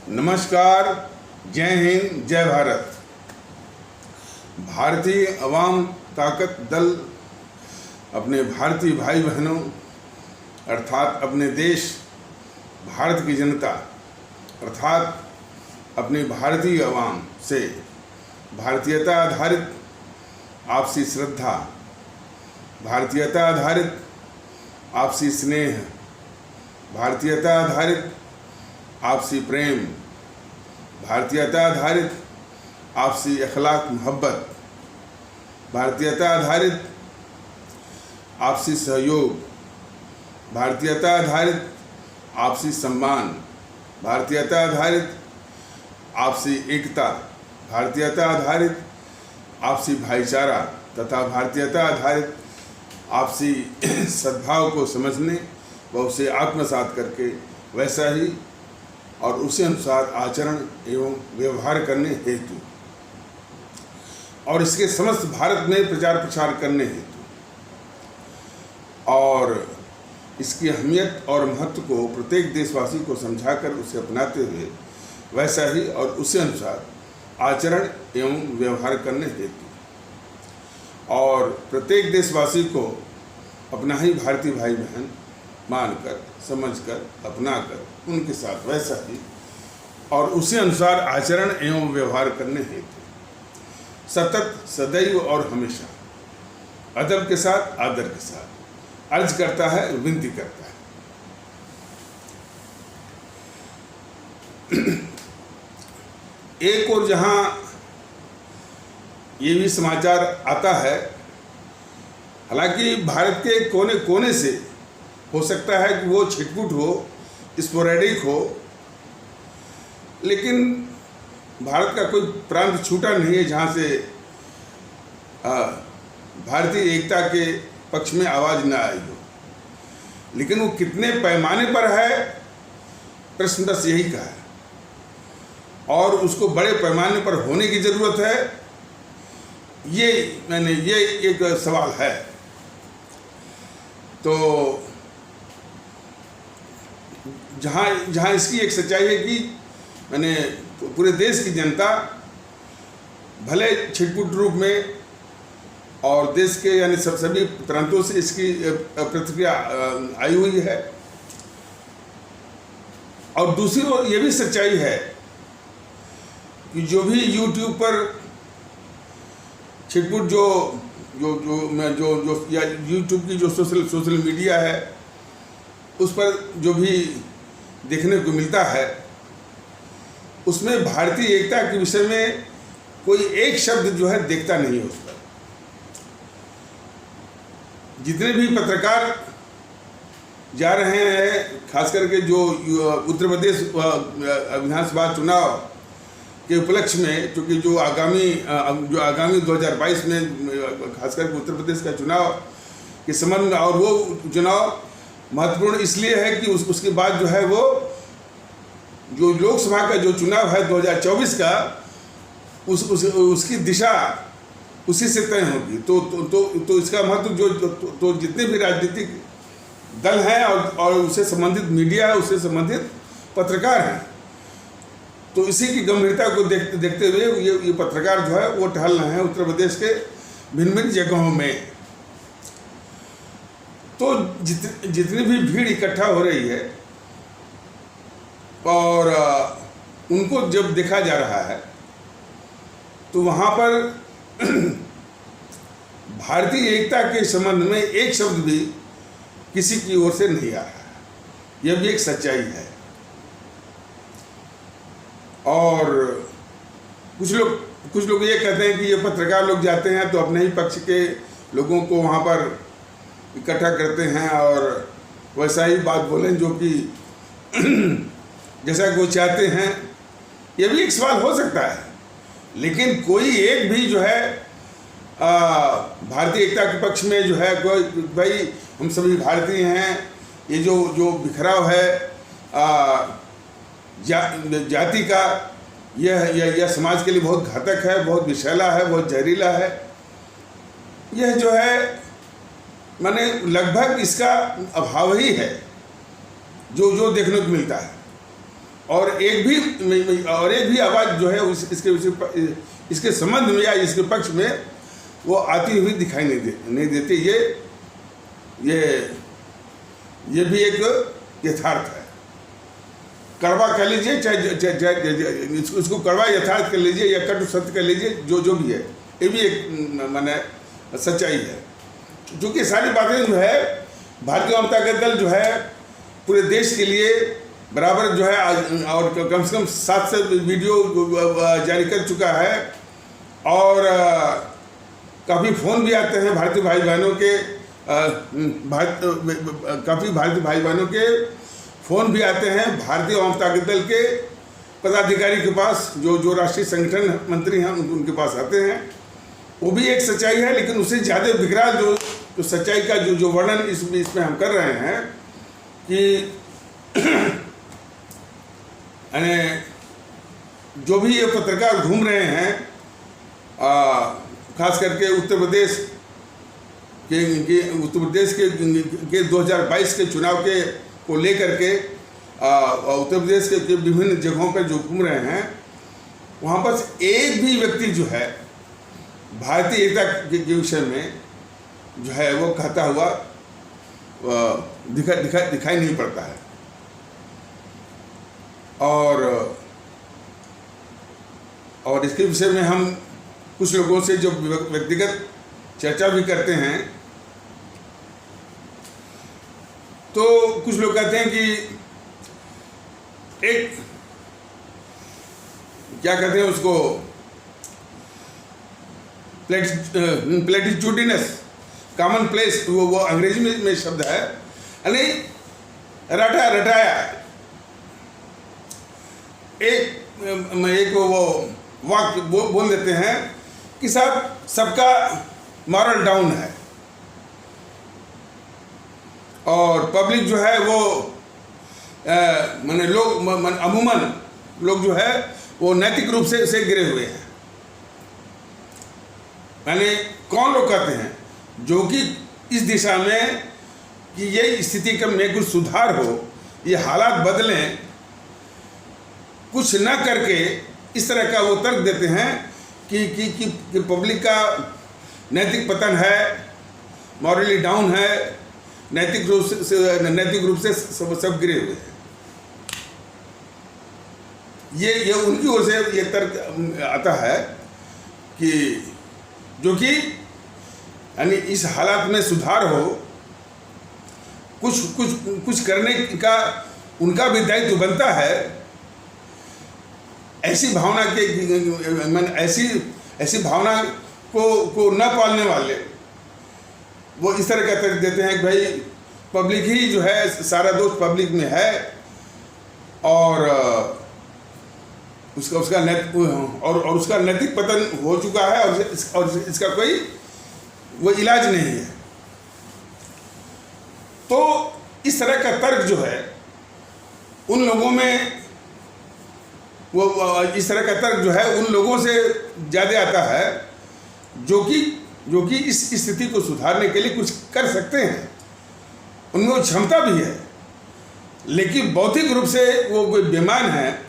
नमस्कार, जय हिंद, जय भारत। भारतीय अवाम ताकत दल अपने भारतीय भाई बहनों अर्थात अपने देश भारत की जनता अर्थात अपनी भारतीय अवाम से भारतीयता आधारित आपसी श्रद्धा, भारतीयता आधारित आपसी स्नेह, भारतीयता आधारित आपसी प्रेम, भारतीयता आधारित आपसी अखलाक मोहब्बत, भारतीयता आधारित आपसी सहयोग, भारतीयता आधारित आपसी सम्मान, भारतीयता आधारित आपसी एकता, भारतीयता आधारित आपसी भाईचारा तथा भारतीयता आधारित आपसी सद्भाव को समझने व उसे आत्मसात करके वैसा ही और उसी अनुसार आचरण एवं व्यवहार करने हेतु और इसके समस्त भारत में प्रचार प्रसार करने हेतु और इसकी अहमियत और महत्व को प्रत्येक देशवासी को समझाकर उसे अपनाते हुए वैसा ही और उसी अनुसार आचरण एवं व्यवहार करने हेतु और प्रत्येक देशवासी को अपना ही भारतीय भाई बहन मानकर, समझकर, अपनाकर उनके साथ वैसा ही और उसी अनुसार आचरण एवं व्यवहार करने हेतु सतत, सदैव और हमेशा अदब के साथ, आदर के साथ अर्ज करता है, विनती करता है। एक और जहां ये भी समाचार आता है, हालांकि भारत के कोने कोने से हो सकता है कि वो छिटपुट हो, स्पोरेडिक हो, लेकिन भारत का कोई प्रांत छूटा नहीं है जहाँ से भारतीय एकता के पक्ष में आवाज़ न आई हो। लेकिन वो कितने पैमाने पर है, प्रश्न बस यही का है और उसको बड़े पैमाने पर होने की ज़रूरत है, ये एक सवाल है। तो जहाँ इसकी एक सच्चाई है कि पूरे देश की जनता भले छिटपुट रूप में और देश के यानी सभी प्रांतों से इसकी प्रतिक्रिया आई हुई है और दूसरी ओर ये भी सच्चाई है कि जो भी YouTube पर छिटपुट जो या YouTube की जो सोशल मीडिया है उस पर जो भी देखने को मिलता है, उसमें भारतीय एकता के विषय में कोई एक शब्द जो है देखता नहीं है उस पर। जितने भी पत्रकार जा रहे हैं, खास करके जो उत्तर प्रदेश विधानसभा चुनाव के उपलक्ष्य में, क्योंकि जो आगामी 2022 में खास करके उत्तर प्रदेश का चुनाव के संबंध में, और वो चुनाव महत्वपूर्ण इसलिए है कि उसके बाद जो है वो जो लोकसभा का जो चुनाव है 2024 का उसकी दिशा उसी से तय होगी। तो इसका महत्व तो जितने भी राजनीतिक दल हैं और उससे संबंधित मीडिया है, उससे संबंधित पत्रकार हैं, तो इसी की गंभीरता को देखते हुए ये पत्रकार जो है वो टहल रहे हैं उत्तर प्रदेश के भिन्न भिन्न जगहों में। तो जितनी भी भीड़ इकट्ठा हो रही है और उनको जब देखा जा रहा है तो वहाँ पर भारतीय एकता के संबंध में एक शब्द भी किसी की ओर से नहीं आ रहा है। यह भी एक सच्चाई है। और कुछ लोग ये कहते हैं कि ये पत्रकार लोग जाते हैं तो अपने ही पक्ष के लोगों को वहाँ पर इकट्ठा करते हैं और वैसा ही बात बोलें जो कि जैसा कि वो चाहते हैं। ये भी एक सवाल हो सकता है, लेकिन कोई एक भी जो है भारतीय एकता के पक्ष में जो है कोई भाई हम सभी भारतीय हैं, ये जो बिखराव है जाति का, यह समाज के लिए बहुत घातक है, बहुत विषैला है, बहुत जहरीला है, यह जो है माने लगभग इसका अभाव ही है जो देखने को मिलता है। और एक भी आवाज़ जो है इसके संबंध में या इसके पक्ष में वो आती हुई दिखाई नहीं देती। ये भी एक यथार्थ है। कड़वा कह लीजिए, चाहे इसको कड़वा यथार्थ कर लीजिए या कटु सत्य कर लीजिए, जो भी है, ये भी एक माने सच्चाई है। क्योंकि सारी बातें जो है भारतीय जनता दल जो है पूरे देश के लिए बराबर जो है, और कम से कम 7 से वीडियो जारी कर चुका है, और काफ़ी फ़ोन भी आते हैं भारतीय भाई बहनों के, काफ़ी भारतीय भाई बहनों के फ़ोन भी आते हैं भारतीय जनता दल के पदाधिकारी के पास, जो राष्ट्रीय संगठन मंत्री हैं उनके पास आते हैं। वो भी एक सच्चाई है, लेकिन उससे ज़्यादा विकराल जो सच्चाई का जो वर्णन इसमें हम कर रहे हैं कि जो भी ये पत्रकार घूम रहे हैं, खास करके उत्तर प्रदेश के 2022 के चुनाव को लेकर के उत्तर प्रदेश के विभिन्न जगहों पर जो घूम रहे हैं, वहाँ पर एक भी व्यक्ति जो है भारतीय एकता के विषय में जो है वो कहता हुआ दिखाई नहीं पड़ता है। और इसके विषय में हम कुछ लोगों से जो व्यक्तिगत चर्चा भी करते हैं, तो कुछ लोग कहते हैं कि एक क्या कहते हैं उसको, प्लेटिट्यूडिनस कॉमन प्लेस, वो अंग्रेजी में शब्द है, यानी रटाया एक वो वाक्य बोल देते हैं कि साहब सबका मॉरल डाउन है, और पब्लिक जो है वो अमूमन लोग जो है वो नैतिक रूप से गिरे हुए हैं। यानी कौन लोग कहते हैं जो कि इस दिशा में कि ये स्थिति में कुछ सुधार हो, ये हालात बदलें, कुछ न करके इस तरह का वो तर्क देते हैं कि पब्लिक का नैतिक पतन है, मॉरली डाउन है, नैतिक रूप से सब गिरे हुए हैं। ये उनकी ओर से ये तर्क आता है कि जो कि यानी इस हालात में सुधार हो, कुछ करने का उनका भी दायित्व बनता है। ऐसी भावना ऐसी भावना को न पालने वाले वो इस तरह का तर्क देते हैं कि भाई पब्लिक ही जो है, सारा दोष पब्लिक में है, और उसका नैतिक पतन हो चुका है, और इसका कोई वो इलाज नहीं है। तो इस तरह का तर्क जो है उन लोगों में इस तरह का तर्क जो है उन लोगों से ज़्यादा आता है जो कि इस स्थिति को सुधारने के लिए कुछ कर सकते हैं, उनमें क्षमता भी है, लेकिन बौद्धिक रूप से वो कोई बेईमान है,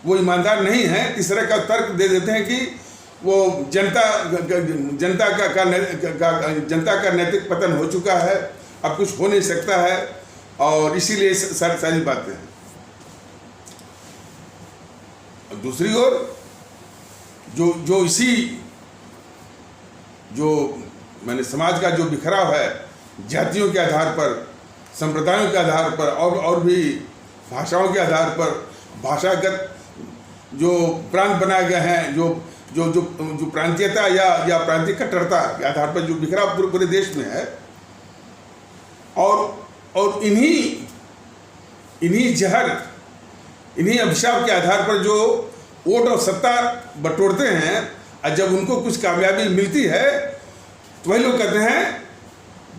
वो ईमानदार नहीं है। इस तरह का तर्क दे देते हैं कि वो जनता का नैतिक पतन हो चुका है, अब कुछ हो नहीं सकता है, और इसीलिए सारी बातें हैं। दूसरी ओर जो मैंने समाज का जो बिखराव है, जातियों के आधार पर, संप्रदायों के आधार पर, और भी भाषाओं के आधार पर, भाषागत जो प्रांत बनाए गए हैं, जो प्रांतीयता या प्रांतीय कट्टरता के आधार पर जो बिखराव पूरे देश में है, और इन्हीं जहर, इन्हीं अभिशाप के आधार पर जो वोट और सत्ता बटोरते हैं, और जब उनको कुछ कामयाबी मिलती है तो वही लोग कहते हैं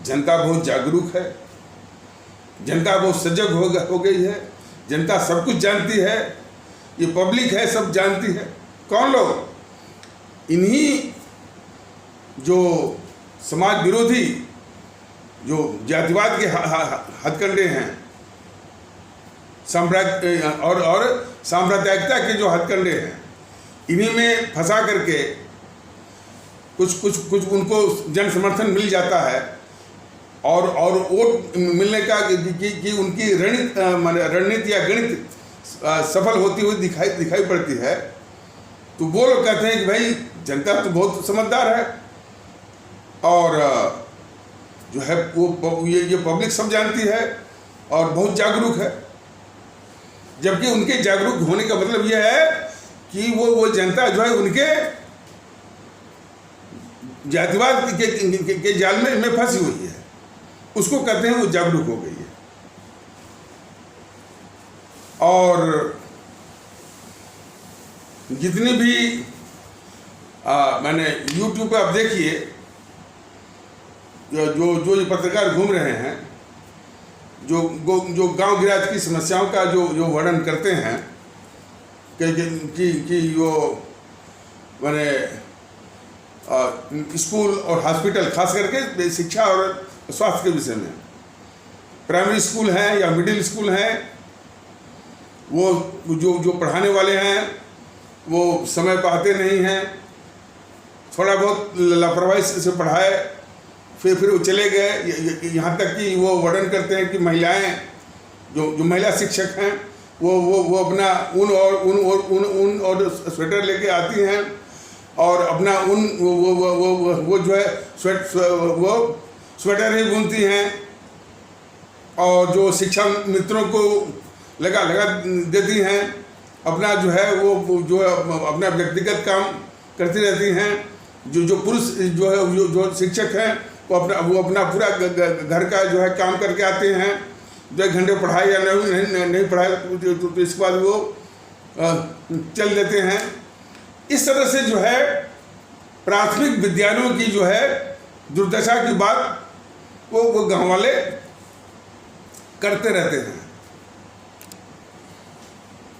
जनता बहुत जागरूक है, जनता बहुत सजग हो गई है, जनता सब कुछ जानती है, ये पब्लिक है सब जानती है। कौन लोग? इन्हीं जो समाज विरोधी, जो जातिवाद के हथकंडे हैं, और सांप्रदायिकता के जो हथकंडे हैं, इन्हीं में फंसा करके कुछ उनको जन समर्थन मिल जाता है और वोट मिलने का कि उनकी रणनीति या गणित सफल होती हुई दिखाई पड़ती है। तो वो लोग कहते हैं कि भाई जनता तो बहुत समझदार है और जो है वो ये पब्लिक सब जानती है और बहुत जागरूक है। जबकि उनके जागरूक होने का मतलब यह है कि वो जनता जो है उनके जातिवाद के जाल में फंसी हुई है, उसको कहते हैं वो जागरूक हो गई है। और जितनी भी मैंने YouTube पे आप देखिए जो ये पत्रकार घूम रहे हैं, जो गांव गिराज की समस्याओं का जो वर्णन करते हैं कि वो मैंने स्कूल और हॉस्पिटल, खास करके शिक्षा और स्वास्थ्य के विषय में, प्राइमरी स्कूल हैं या मिडिल स्कूल हैं, वो जो पढ़ाने वाले हैं वो समय पर आते नहीं हैं, थोड़ा बहुत लापरवाही से पढ़ाए फिर वो चले गए। यहाँ तक कि वो वर्णन करते हैं कि महिलाएं जो महिला शिक्षक हैं वो अपना ऊन और स्वेटर लेके आती हैं और अपना ऊन वो जो है स्वेटर ही बुनती हैं और जो शिक्षा मित्रों को लगा देती हैं। अपना जो है वो जो अपना व्यक्तिगत काम करती रहती हैं। जो पुरुष जो है जो शिक्षक हैं वो अपना पूरा घर का जो है काम करके आते हैं। 2 घंटे पढ़ाए या नहीं पढ़ाए तो इसके बाद वो चल देते हैं। इस तरह से जो है प्राथमिक विद्यालयों की जो है दुर्दशा की बात वो गांव वाले करते रहते हैं।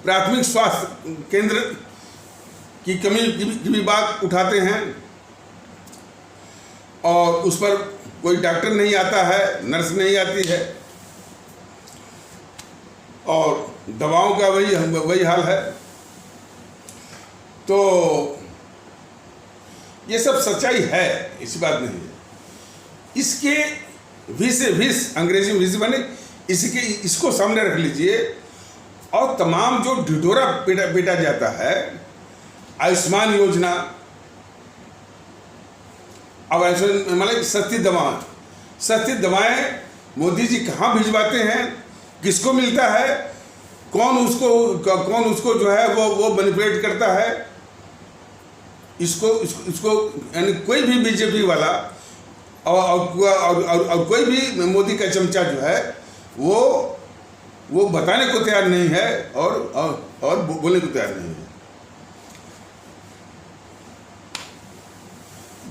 प्राथमिक स्वास्थ्य केंद्र की कमी की भी बात उठाते हैं और उस पर कोई डॉक्टर नहीं आता है, नर्स नहीं आती है और दवाओं का वही हाल है। तो ये सब सच्चाई है, ऐसी बात नहीं है। इसके विस अंग्रेजी में विस बने इसको सामने रख लीजिए और तमाम जो ढिढोरा पीटा जाता है, आयुष्मान योजना, अब मतलब सस्ती दवाएं मोदी जी कहाँ भिजवाते हैं, किसको मिलता है, कौन उसको जो है वो मैनिपुलेट करता है। इसको यानी कोई भी बीजेपी वाला और कोई भी मोदी का चमचा जो है वो बताने को तैयार नहीं है और बोलने को तैयार नहीं है।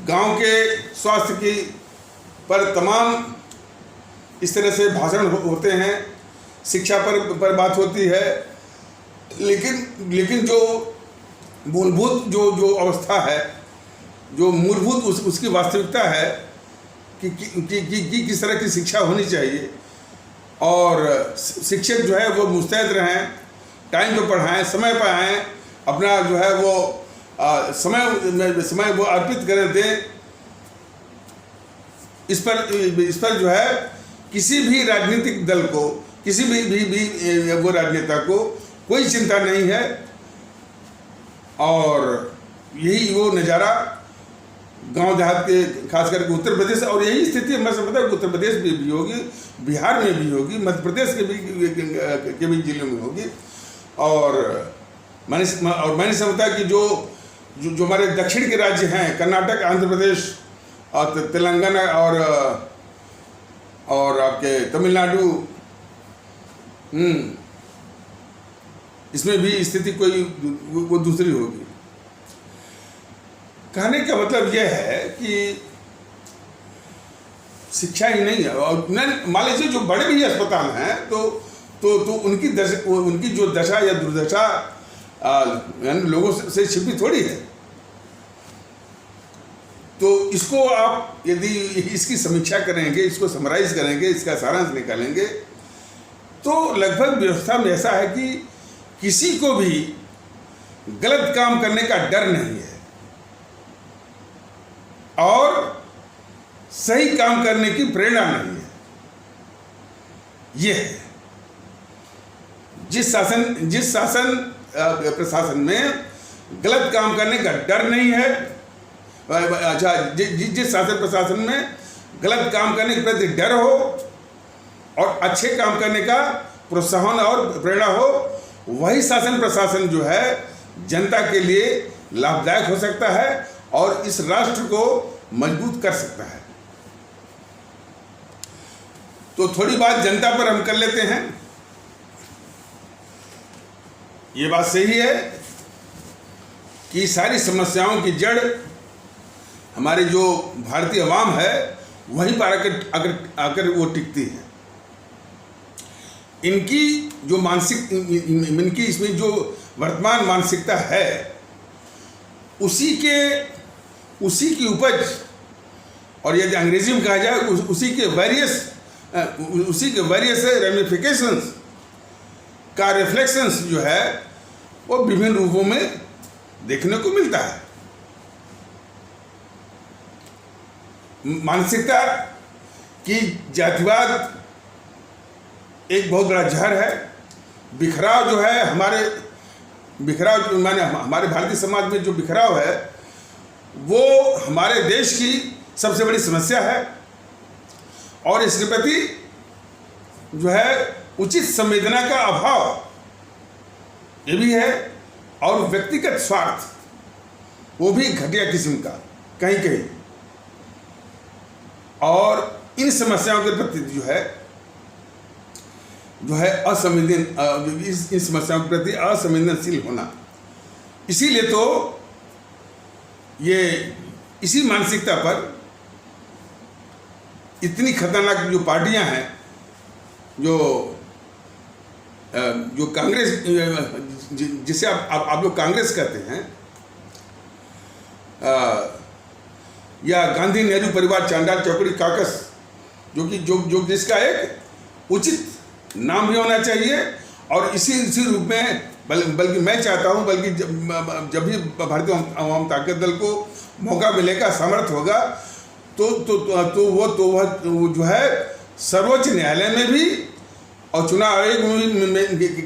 गांव के स्वास्थ्य की पर तमाम इस तरह से भाषण होते हैं, शिक्षा पर बात होती है, लेकिन जो मूलभूत जो अवस्था है, जो मूलभूत उसकी वास्तविकता है कि किस तरह की शिक्षा होनी चाहिए और शिक्षक जो है वो मुस्तैद रहें, टाइम पे पढ़ाएं, समय पर आएँ, अपना जो है वो समय वो अर्पित करें दें। इस पर जो है किसी भी राजनीतिक दल को, किसी भी वो राजनेता को कोई चिंता नहीं है और यही वो नज़ारा गांव देहात के खास करके उत्तर प्रदेश, और यही स्थिति मैं समझता हूँ उत्तर प्रदेश में भी होगी, बिहार में भी होगी, मध्य प्रदेश के भी जिलों में होगी। और मैंने समझता कि जो हमारे दक्षिण के राज्य हैं, कर्नाटक, आंध्र प्रदेश और तेलंगाना और आपके तमिलनाडु, इसमें भी स्थिति कोई वो दूसरी होगी। कहने का मतलब यह है कि शिक्षा ही नहीं है। और मान लीजिए जो बड़े भी अस्पताल हैं तो उनकी जो दशा या दुर्दशा लोगों से छिपी थोड़ी है। तो इसको आप यदि इसकी समीक्षा करेंगे, इसको समराइज करेंगे, इसका सारांश निकालेंगे तो लगभग व्यवस्था में ऐसा है कि किसी को भी गलत काम करने का डर नहीं है और सही काम करने की प्रेरणा नहीं है। यह है जिस शासन प्रशासन में गलत काम करने का डर नहीं है, अच्छा जिस शासन प्रशासन में गलत काम करने के प्रति डर हो और अच्छे काम करने का प्रोत्साहन और प्रेरणा हो, वही शासन प्रशासन जो है जनता के लिए लाभदायक हो सकता है और इस राष्ट्र को मजबूत कर सकता है। तो थोड़ी बात जनता पर हम कर लेते हैं। ये बात सही है कि सारी समस्याओं की जड़ हमारे जो भारतीय अवाम है वहीं पर आकर वो टिकती है। इनकी इसमें जो वर्तमान मानसिकता है उसी की उपज, और यदि अंग्रेजी में कहा जाए उसी के वेरियस रेमिफिकेशंस का रिफ्लेक्शंस जो है वो विभिन्न रूपों में देखने को मिलता है। मानसिकता की जातिवाद एक बहुत बड़ा जहर है। बिखराव जो है हमारे भारतीय समाज में जो बिखराव है वो हमारे देश की सबसे बड़ी समस्या है और इसके प्रति जो है उचित संवेदना का अभाव ये भी है और व्यक्तिगत स्वार्थ वो भी घटिया किस्म का कहीं और इन समस्याओं के प्रति जो है इस समस्याओं के प्रति असंवेदनशील होना, इसीलिए तो ये इसी मानसिकता पर इतनी खतरनाक जो पार्टियां हैं जो कांग्रेस, जिसे आप लोग कांग्रेस कहते हैं, या गांधी नेहरू परिवार चांडाल चौकड़ी कॉकस, जो जिसका एक उचित नाम भी होना चाहिए और इसी रूप में बल्कि मैं चाहता हूं बल्कि जब भी भारतीय अवाम ताकत दल को मौका मिलेगा, सामर्थ्य होगा तो वो जो है सर्वोच्च न्यायालय में भी और चुनाव आयोग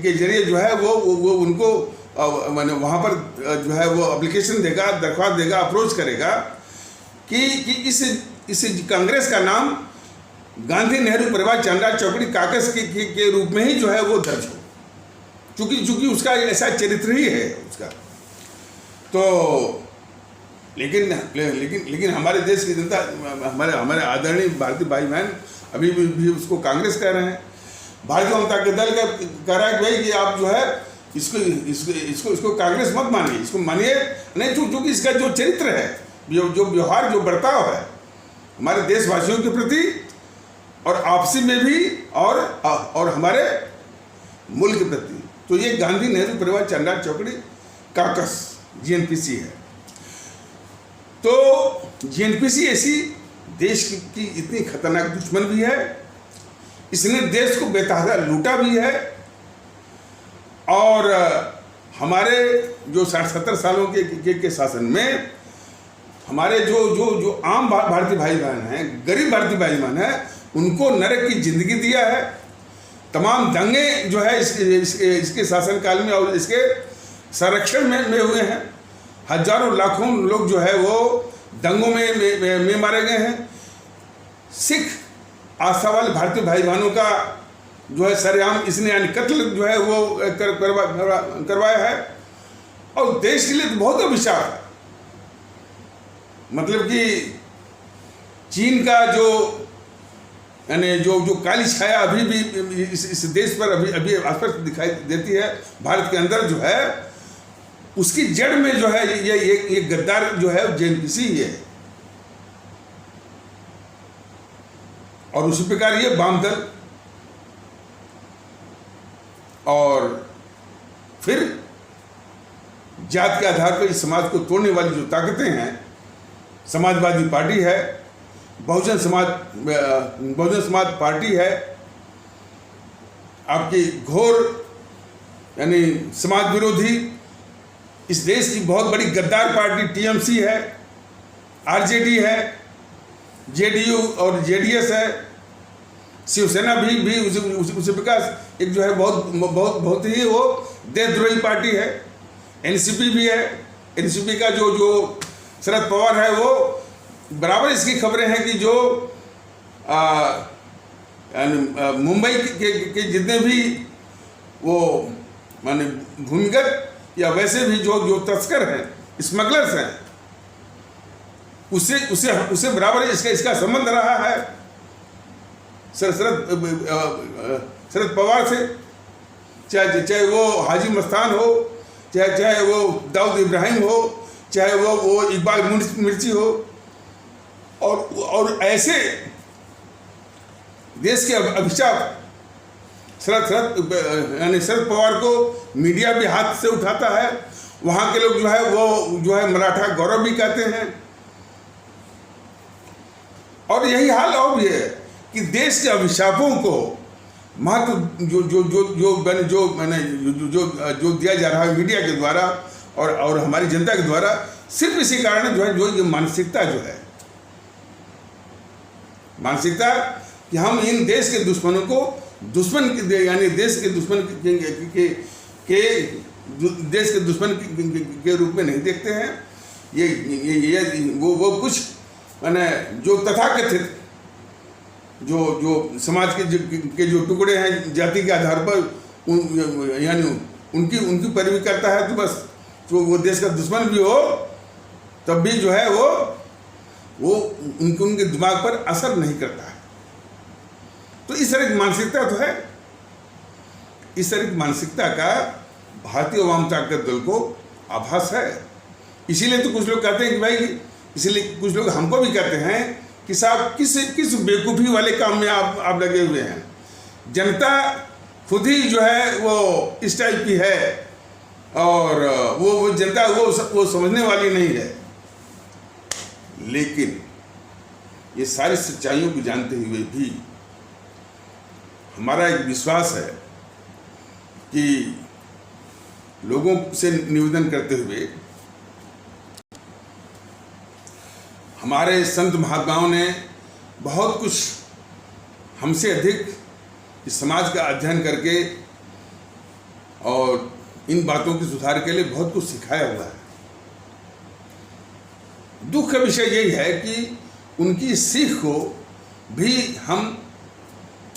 के जरिए जो है वो उनको मैंने वहाँ पर जो है वो एप्लीकेशन देगा, दरख्वास्त देगा, अप्रोच करेगा कि इस कांग्रेस का नाम गांधी नेहरू परिवार चांडाल चौकड़ी कॉकस के रूप में ही जो है वो दर्ज हो, चूंकि उसका ऐसा चरित्र ही है उसका। तो लेकिन हमारे देश की जनता, हमारे आदरणीय भारतीय भाई बहन अभी भी उसको कांग्रेस कह रहे हैं। भारतीय जनता दल का कह रहा है कि भाई कि आप जो है इसको कांग्रेस मत मानिए, इसको मानिए नहीं, चूंकि इसका जो चरित्र है, जो व्यवहार, जो बर्ताव है हमारे देशवासियों के प्रति और आपसी में भी और हमारे मुल्क के प्रति, तो ये गांधी नेहरू परिवार चांडाल चौकड़ी कॉकस जीएनपीसी है। तो जीएनपीसी ऐसी देश की इतनी खतरनाक दुश्मन भी है, इसने देश को बेतहाशा लूटा भी है और हमारे जो 60-70 सालों के शासन में हमारे जो आम भारतीय भाई बहन हैं, गरीब भारतीय भाई बहन हैं, उनको नरक की जिंदगी दिया है। तमाम दंगे जो है इसके शासनकाल में और इसके संरक्षण में हुए हैं। हजारों लाखों लोग जो है वो दंगों में मारे गए हैं। सिख आस्था वाले भारतीय भाई बहनों का जो है सरेआम इसने यानी कत्ल जो है वो करवाया है और देश के लिए तो बहुत अभिशाप है। मतलब कि चीन का जो यानी जो काली छाया अभी भी इस देश पर अभी स्पष्ट दिखाई देती है, भारत के अंदर जो है उसकी जड़ में जो है ये गद्दार जो है जेएनपीसी ही है। और उसी प्रकार ये वाम दल और फिर जात के आधार पर इस समाज को तोड़ने वाली जो ताकतें हैं, समाजवादी पार्टी है, बहुजन समाज पार्टी है, आपकी घोर यानी समाज विरोधी, इस देश की बहुत बड़ी गद्दार पार्टी टीएमसी है, आरजेडी है, जेडीयू और जेडीएस है, शिवसेना भी उसी विकास एक जो है बहुत ही वो देशद्रोही पार्टी है, एनसीपी भी है। एनसीपी का जो शरद पवार है वो बराबर इसकी खबरें हैं कि जो मुंबई के जितने भी वो माने भूमिगत या वैसे भी जो तस्कर हैं, स्मगलर्स हैं, उससे बराबर इसका संबंध रहा है शरद पवार से, चाहे वो हाजी मस्तान हो, चाहे वो दाऊद इब्राहिम हो, चाहे वो इकबाल मिर्ची हो, और ऐसे देश के अभिशाप शरद पवार को मीडिया भी हाथ से उठाता है। वहाँ के लोग जो है मराठा गौरव भी कहते हैं। और यही हाल और भी है कि देश के अभिशापों को महत्व जो दिया जा रहा है मीडिया के द्वारा और हमारी जनता के द्वारा, सिर्फ इसी कारण जो ये मानसिकता कि हम इन देश के दुश्मनों को यानी देश के दुश्मन के रूप में नहीं देखते हैं। ये वो कुछ माने जो तथाकथित जो समाज के जो टुकड़े हैं जाति के आधार पर यानी उनकी पैरवी करता है, तो बस तो वो देश का दुश्मन भी हो तब भी जो है वो उनके दिमाग पर असर नहीं करता है। तो इस तरह की मानसिकता तो है। इस तरह की मानसिकता का भारतीय आवाम ताकत दल को आभास है। इसीलिए तो कुछ लोग कहते हैं कि भाई, इसीलिए कुछ लोग हमको भी कहते हैं कि साहब किस बेवकूफ़ी वाले काम में आप लगे हुए हैं। जनता खुद ही जो है वो इस टाइप की है और वो जनता वो समझने वाली नहीं है। लेकिन ये सारी सच्चाइयों को जानते हुए भी हमारा एक विश्वास है कि लोगों से निवेदन करते हुए हमारे संत महात्माओं ने बहुत कुछ हमसे अधिक इस समाज का अध्ययन करके और इन बातों के सुधार के लिए बहुत कुछ सिखाया हुआ है। दुख का विषय यही है कि उनकी सीख को भी हम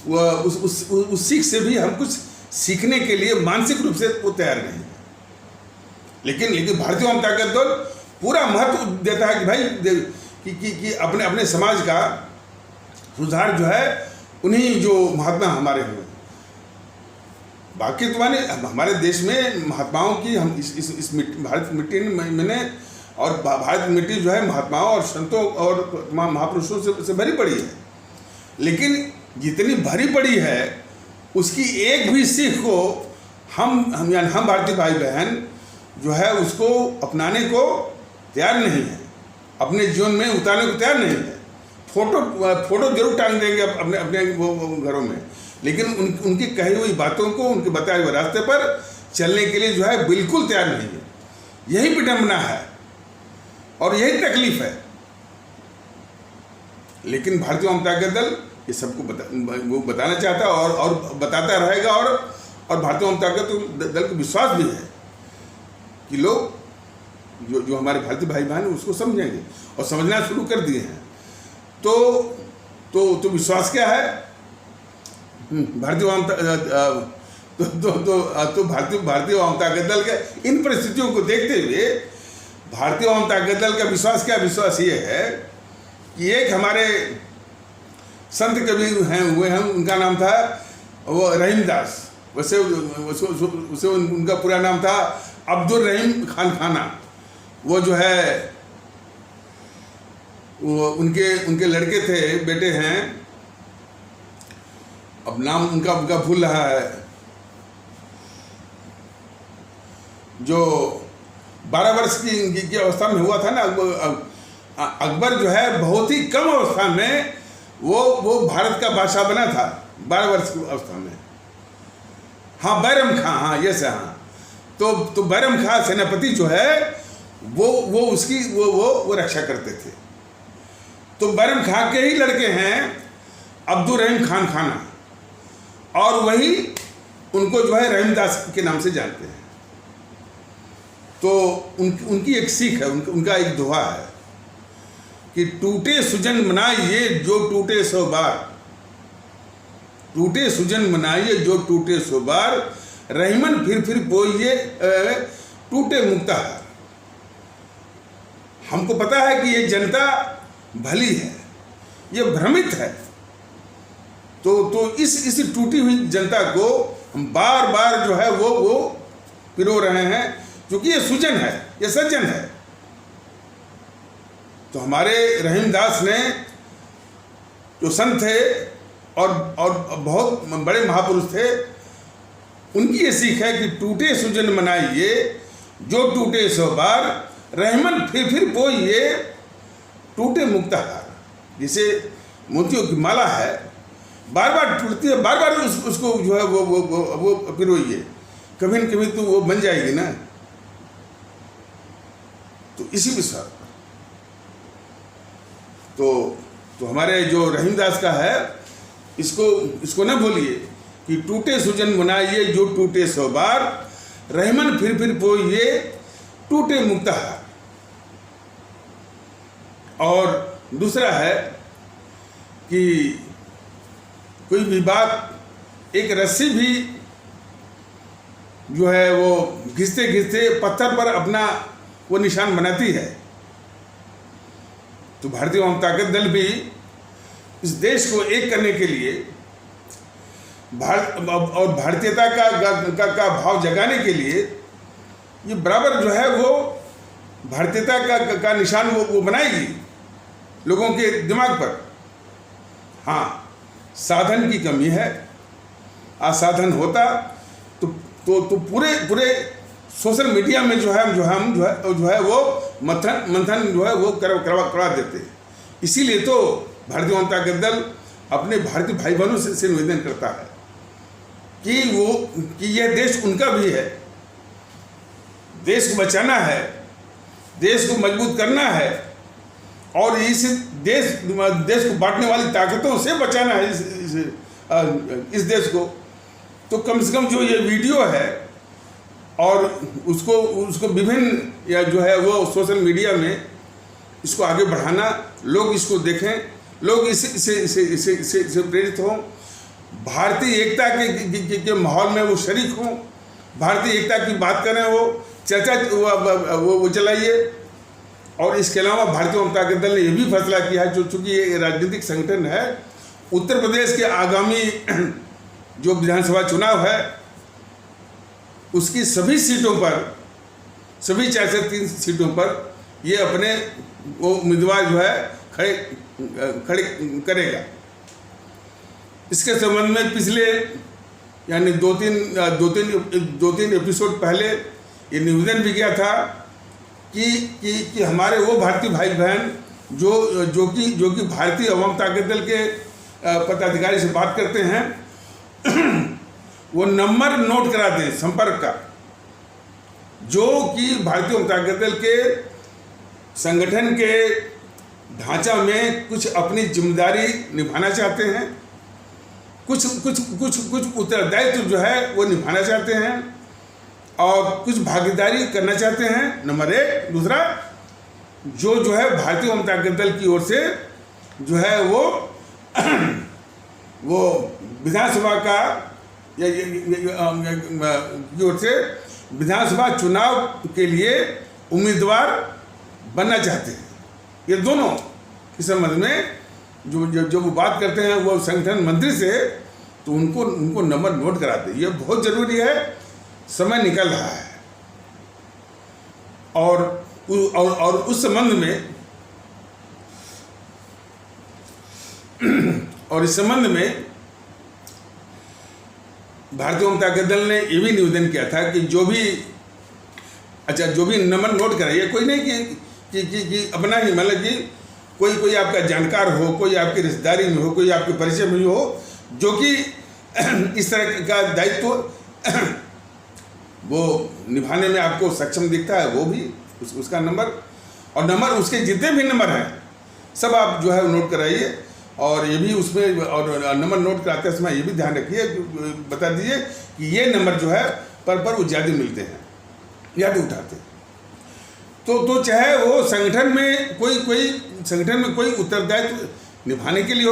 उस सीख से भी हम कुछ सीखने के लिए मानसिक रूप से वो तैयार नहीं है। लेकिन भारतीय आवाम ताकत दल पूरा महत्व देता है कि भाई कि अपने समाज का सुधार जो है उन्हीं जो महात्मा हमारे हुए। बाकी तो माने हमारे देश में महात्माओं की हम इस भारत मिट्टी मैंने और भारत मिट्टी जो है महात्माओं और संतों और महापुरुषों से भरी पड़ी है। लेकिन जितनी भरी पड़ी है उसकी एक भी सीख को हम भारतीय भाई बहन जो है उसको अपनाने को तैयार नहीं है, अपने जीवन में उतारने को तैयार नहीं है। फोटो जरूर टांग देंगे अपने वो घरों में, लेकिन उनकी कही हुई बातों को, उनके बताए हुए रास्ते पर चलने के लिए जो है बिल्कुल तैयार नहीं है। यही विडंबना है और यही तकलीफ है। लेकिन भारतीय आवाम ताकत दल ये सबको बताना चाहता है और बताता रहेगा। और भारतीय आवाम ताकत दल को विश्वास भी है कि लोग जो हमारे भारतीय भाई बहन उसको समझेंगे और समझना शुरू कर दिए हैं। तो विश्वास क्या है? भारतीय आवाम ताकत दल के इन परिस्थितियों को देखते हुए भारतीय आवाम ताकत दल का विश्वास क्या? विश्वास ये है कि एक हमारे संत कबीर हुए हैं, उनका नाम था वो रहीमदास। वैसे उनका पूरा नाम था अब्दुल रहीम खान खाना। वो जो है वो उनके लड़के थे, बेटे हैं, अब नाम उनका भूल रहा है, जो 12 वर्ष की अवस्था में हुआ था ना। अकबर जो है बहुत ही कम अवस्था में वो भारत का बादशाह बना था, 12 वर्ष की अवस्था में। हाँ बैरम खां, हाँ यस हाँ। तो बैरम खां सेनापति जो है वो उसकी वो रक्षा करते थे। तो बैरम खां के ही लड़के हैं अब्दुल रहीम खान खाना, और वही उनको जो है रहीमदास के नाम से जानते हैं। तो उनकी एक सीख है, उनका एक दोहा है कि टूटे सुजन मनाइए जो टूटे सौ बार, टूटे सुजन मनाइए जो टूटे सौ बार, रहीमन फिर बोइए टूटे मुक्ताहार। हमको पता है कि ये जनता भली है, ये भ्रमित है, तो इस टूटी हुई जनता को हम बार बार जो है वो पिरो रहे हैं, क्योंकि ये सुजन है, ये सज्जन है। तो हमारे रहीमदास ने जो संत थे और बहुत बड़े महापुरुष थे, उनकी ये सीख है कि टूटे सुजन मनाइए जो टूटे सौ बार, रहमन फिर बोइए टूटे मुक्ताहार। जैसे मोतियों की माला है, बार बार टूटती है, बार बार उसको जो है वो पिरोइए, कभी न कभी तो वो बन जाएगी ना। तो इसी विषय तो हमारे जो रहीमदास का है, इसको न भूलिए कि टूटे सुजन मनाइए जो टूटे सौ बार, रहमन फिर बोइए टूटे मुक्ताहार। और दूसरा है कि कोई भी बात, एक रस्सी भी जो है वो घिसते घिसते पत्थर पर अपना वो निशान बनाती है। तो भारतीय आवाम ताकत दल भी इस देश को एक करने के लिए और भारतीयता का भाव जगाने के लिए ये बराबर जो है वो भारतीयता का निशान वो बनाएगी लोगों के दिमाग पर। हाँ, साधन की कमी है, असाधन होता तो पूरे सोशल मीडिया में जो है वो मंथन जो है वो करवा देते। इसीलिए तो भारतीय जनता दल अपने भारतीय भाई बहनों से निवेदन करता है कि यह देश उनका भी है, देश को बचाना है, देश को मजबूत करना है, और इस देश को बांटने वाली ताकतों से बचाना है इस देश को। तो कम से कम जो ये वीडियो है और उसको विभिन्न या जो है वो सोशल मीडिया में इसको आगे बढ़ाना, लोग इसको देखें, लोग इससे प्रेरित हों, भारतीय एकता के माहौल में वो शरीक हों, भारतीय एकता की बात करें, वो चर्चा वो चलाइए। और इसके अलावा भारतीय जनता दल ने यह भी फैसला किया है, चूँकि ये राजनीतिक संगठन है, उत्तर प्रदेश के आगामी जो विधानसभा चुनाव है उसकी सभी सीटों पर, सभी 403 सीटों पर ये अपने वो उम्मीदवार जो है खड़े करेगा। इसके संबंध में पिछले यानी दो तीन एपिसोड पहले ये निवेदन भी किया था कि हमारे वो भारतीय भाई बहन जो कि भारतीय आवाम ताकत दल के पदाधिकारी से बात करते हैं, वो नंबर नोट करा दें संपर्क का, जो कि भारतीय जनता दल के संगठन के ढांचा में कुछ अपनी जिम्मेदारी निभाना चाहते हैं, कुछ उत्तरदायित्व जो है वो निभाना चाहते हैं और कुछ भागीदारी करना चाहते हैं, नंबर एक। दूसरा, जो है भारतीय जनता दल की ओर से जो है वो विधानसभा का या की ओर से विधानसभा चुनाव के लिए उम्मीदवार बनना चाहते हैं। ये दोनों इस संबंध में जो वो बात करते हैं वो संगठन मंत्री से, तो उनको नंबर नोट कराते। ये बहुत ज़रूरी है, समय निकल रहा है। और उस संबंध में भारतीय जनता दल ने ये भी निवेदन किया था कि जो भी नंबर नोट कराइए, कोई नहीं कि अपना ही, मतलब कि कोई आपका जानकार हो, कोई आपकी रिश्तेदारी में हो, कोई आपके परिचय में हो, जो कि इस तरह का दायित्व वो निभाने में आपको सक्षम दिखता है, वो भी उसका नंबर, और नंबर उसके जितने भी नंबर हैं सब आप जो है नोट कराइए। और ये भी उसमें, और नंबर नोट कराते समय ये भी ध्यान रखिए, बता दीजिए कि ये नंबर जो है पर वो ज़्यादा मिलते हैं, ज़्यादा उठाते हैं। तो चाहे वो संगठन में कोई उत्तरदायित्व निभाने के लिए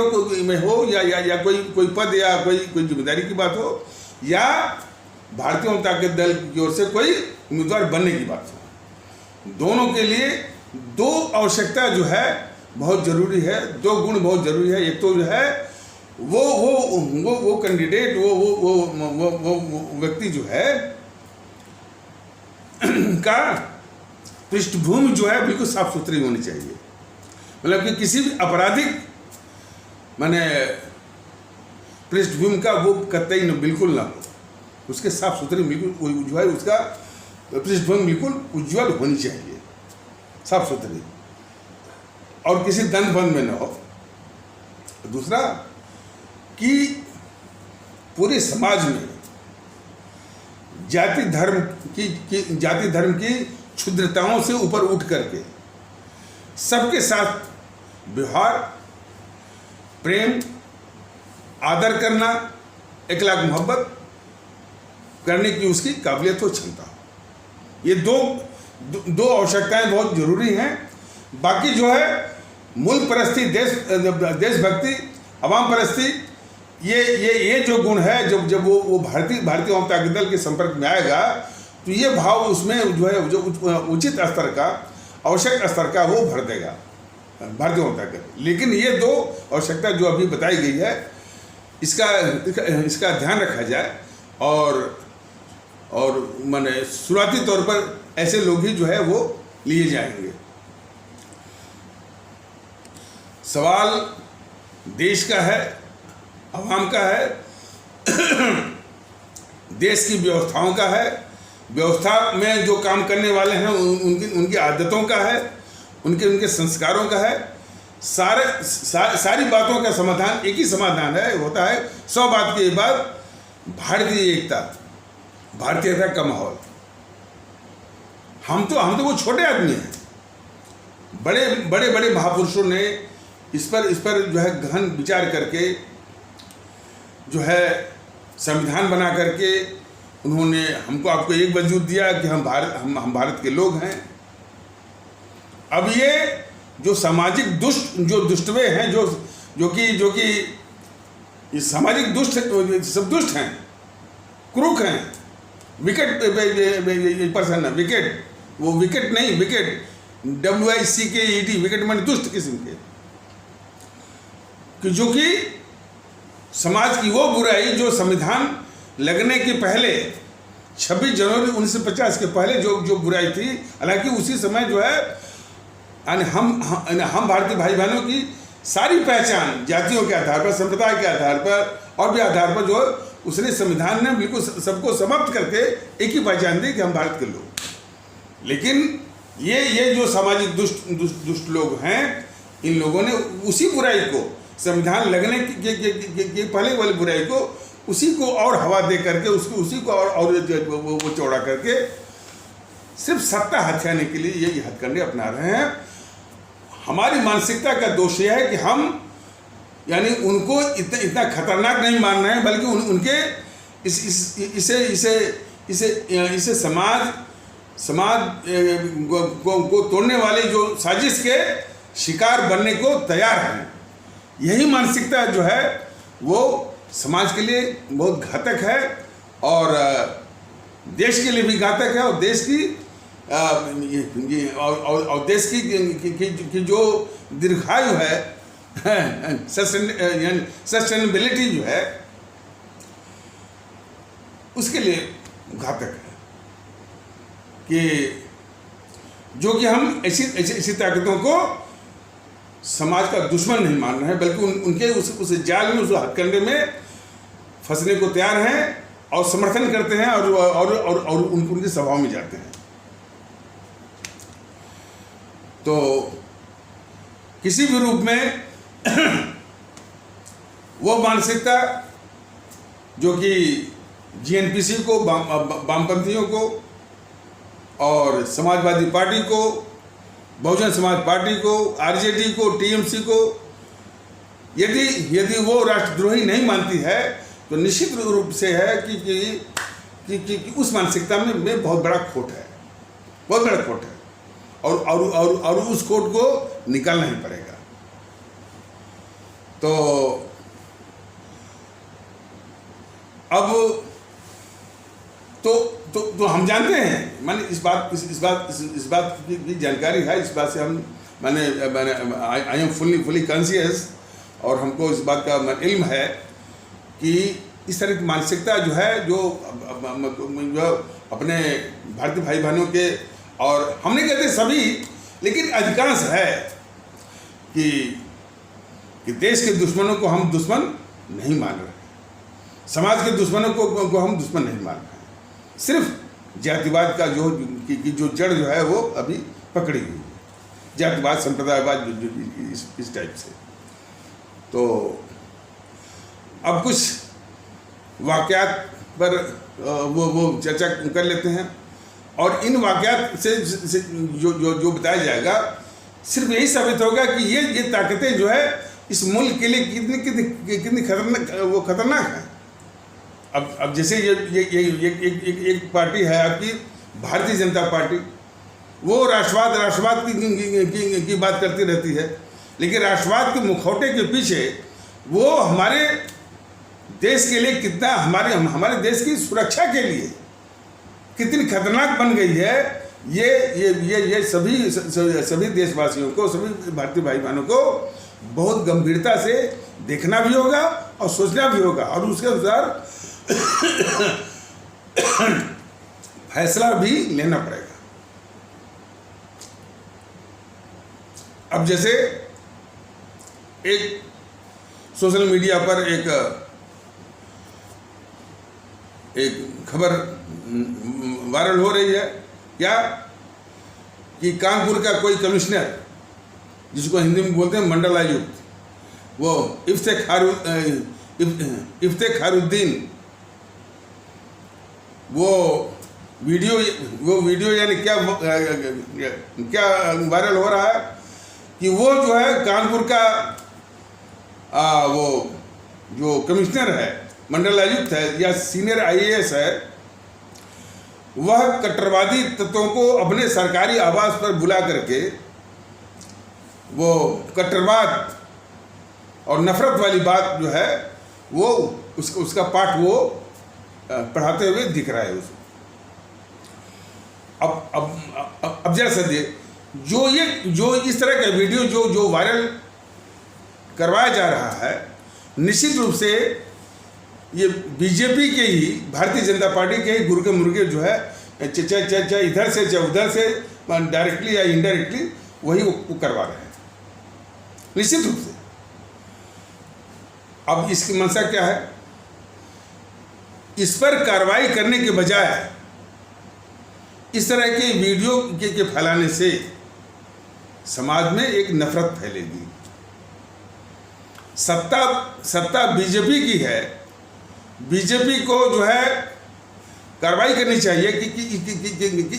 हो या कोई पद या कोई जिम्मेदारी की बात हो, या भारतीय जनता दल की ओर से कोई उम्मीदवार बनने की बात हो, दोनों के लिए दो आवश्यकता जो है बहुत ज़रूरी है, दो गुण बहुत ज़रूरी है। एक तो जो है वो कैंडिडेट, वो व्यक्ति जो है का पृष्ठभूमि जो है बिल्कुल साफ सुथरी होनी चाहिए, मतलब कि किसी भी आपराधिक माने पृष्ठभूमि का वो कतई न बिल्कुल ना हो, उसके साफ सुथरी बिल्कुल जो है उसका पृष्ठभूमि बिल्कुल उज्ज्वल होनी चाहिए, साफ सुथरी, और किसी दंड बंद में न हो। दूसरा कि पूरे समाज में जाति धर्म की क्षुद्रताओं से ऊपर उठ करके सबके साथ व्यवहार, प्रेम, आदर करना, इखलाक मोहब्बत करने की उसकी काबिलियत और क्षमता, ये दो आवश्यकताएं बहुत जरूरी हैं। बाकी जो है मुल्क परस्ती, देशभक्ति, अवाम परस्ती, ये जो गुण है, जब वो भारतीय जनता दल के संपर्क में आएगा तो ये भाव उसमें जो है जो उचित स्तर का, आवश्यक स्तर का वो भर देगा भारतीय जनता दल। लेकिन ये दो आवश्यकता जो अभी बताई गई है, इसका ध्यान रखा जाए, और माने शुरुआती तौर पर ऐसे लोग ही जो है वो लिए जाएंगे। सवाल देश का है, अवाम का है, देश की व्यवस्थाओं का है, व्यवस्था में जो काम करने वाले हैं उनकी आदतों का है, उनके संस्कारों का है। सारी बातों का समाधान एक ही समाधान है, होता है 100 बात की बात, भारतीय एकता, भारतीयता का माहौल। हम तो वो छोटे आदमी हैं, बड़े महापुरुषों ने इस पर जो है गहन विचार करके जो है संविधान बना करके उन्होंने आपको एक वजूद दिया कि हम भारत के लोग हैं। अब ये जो सामाजिक दुष्टवे हैं, जो कि सामाजिक सब दुष्ट हैं, क्रूक हैं, विकेट पर्सन है, विकेट, वो विकेट नहीं, विकेट WICKET, विकेट माने दुष्ट किस्म के, कि जो कि समाज की वो बुराई जो संविधान लगने के पहले 26 जनवरी 1950 के पहले जो बुराई थी, हालांकि उसी समय जो है हम भारतीय भाई बहनों की सारी पहचान जातियों के आधार पर, संप्रदाय के आधार पर और भी आधार पर जो उसने संविधान ने बिल्कुल सबको समाप्त करके एक ही पहचान दी कि हम भारत के लोग। लेकिन ये जो सामाजिक दुष्ट लोग हैं, इन लोगों ने उसी बुराई को, संविधान लगने के पहले वाली बुराई को, उसी को और हवा दे करके उसी को और वो चौड़ा करके सिर्फ सत्ता हथियाने के लिए ये हथकंडे अपना रहे हैं। हमारी मानसिकता का दोष यह है कि हम यानी उनको इतना खतरनाक नहीं मान रहे हैं, बल्कि उनके इसे समाज को तोड़ने वाले जो साजिश के शिकार बनने को तैयार हैं। यही मानसिकता जो है वो समाज के लिए बहुत घातक है, और देश के लिए भी घातक है, और देश की जो दीर्घायु है, सस्टेनेबिलिटी जो है, उसके लिए घातक है। कि जो कि हम ऐसी ताकतों को समाज का दुश्मन नहीं मान रहे हैं, बल्कि उनके उस जाल में, उस हथकंडे में फंसने को तैयार हैं और समर्थन करते हैं, और उनके सभाओं में जाते हैं। तो किसी भी रूप में वो मानसिकता जो कि जीएनपीसी को, वामपंथियों को, और समाजवादी पार्टी को, बहुजन समाज पार्टी को, आरजेडी को, टीएमसी को, यदि वो राष्ट्रद्रोही नहीं मानती है तो निश्चित रूप से है कि उस मानसिकता में बहुत बड़ा खोट है, बहुत बड़ा खोट है, और उस खोट को निकालना ही पड़ेगा। तो अब तो हम जानते हैं, माने इस बात की जानकारी है, इस बात से हम मैंने आई एम फुली कॉन्शियस, और हमको इस बात का इल्म है कि इस तरह की मानसिकता जो है, जो अपने भारतीय भाई बहनों के, और हम नहीं कहते सभी, लेकिन अधिकांश है कि देश के दुश्मनों को हम दुश्मन नहीं मान रहे, समाज के दुश्मनों को हम दुश्मन नहीं मान रहे, सिर्फ जातिवाद का जो जड़ जो है वो अभी पकड़ी हुई है, जातिवाद, संप्रदायवाद, इस टाइप से। तो अब कुछ वाक़यात पर वो चर्चा कर लेते हैं, और इन वाक़यात से जो बताया जाएगा सिर्फ यही साबित होगा कि ये ताकतें जो है इस मुल्क के लिए कितनी खतरनाक है। अब जैसे ये एक पार्टी है आपकी भारतीय जनता पार्टी, वो राष्ट्रवाद की बात करती रहती है, लेकिन राष्ट्रवाद के मुखौटे के पीछे वो हमारे देश के लिए कितना, हमारे देश की सुरक्षा के लिए कितनी खतरनाक बन गई है, ये सभी देशवासियों को, सभी भारतीय भाई बहनों को बहुत गंभीरता से देखना भी होगा और सोचना भी होगा, और उसके अनुसार फैसला भी लेना पड़ेगा। अब जैसे एक सोशल मीडिया पर एक खबर वायरल हो रही है, क्या कि कानपुर का कोई कमिश्नर, जिसको हिंदी में बोलते हैं मंडलायुक्त, वो इफ्तेखारुद्दीन, वो वीडियो यानी क्या वायरल हो रहा है कि वो जो है कानपुर का वो जो कमिश्नर है, मंडलायुक्त है या सीनियर आईएएस है, वह कट्टरवादी तत्वों को अपने सरकारी आवास पर बुला करके वो कट्टरवाद और नफरत वाली बात जो है वो उसका पाठ वो पढ़ाते हुए दिख रहा है उसको। अब जैसा जो इस तरह का वीडियो जो वायरल करवाया जा रहा है, निश्चित रूप से ये बीजेपी के ही, भारतीय जनता पार्टी के ही गुरु के मुर्गे जो है, चाहे इधर से चाहे उधर से, डायरेक्टली या इनडायरेक्टली वही वो करवा रहे हैं, निश्चित रूप से। अब इसकी मंशा क्या है? इस पर कार्रवाई करने के बजाय इस तरह के वीडियो के फैलाने से समाज में एक नफरत फैलेगी। सत्ता बीजेपी की है, बीजेपी को जो है कार्रवाई करनी चाहिए कि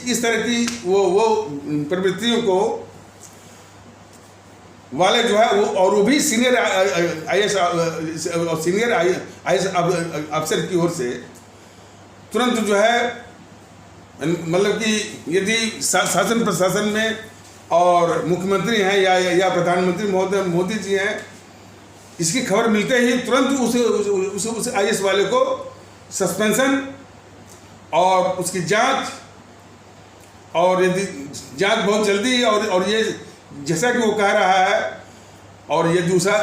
इस तरह की वो प्रवृत्तियों को वाले जो है वो भी सीनियर आईएएस और सीनियर आईएएस अफसर की ओर से तुरंत जो है, मतलब कि यदि शासन प्रशासन में और मुख्यमंत्री हैं या प्रधानमंत्री महोदय मोदी जी हैं, इसकी खबर मिलते ही तुरंत उस आईएएस वाले को सस्पेंशन और उसकी जांच, और यदि जांच बहुत जल्दी, और ये जैसा कि वो कह रहा है, और ये दूसरा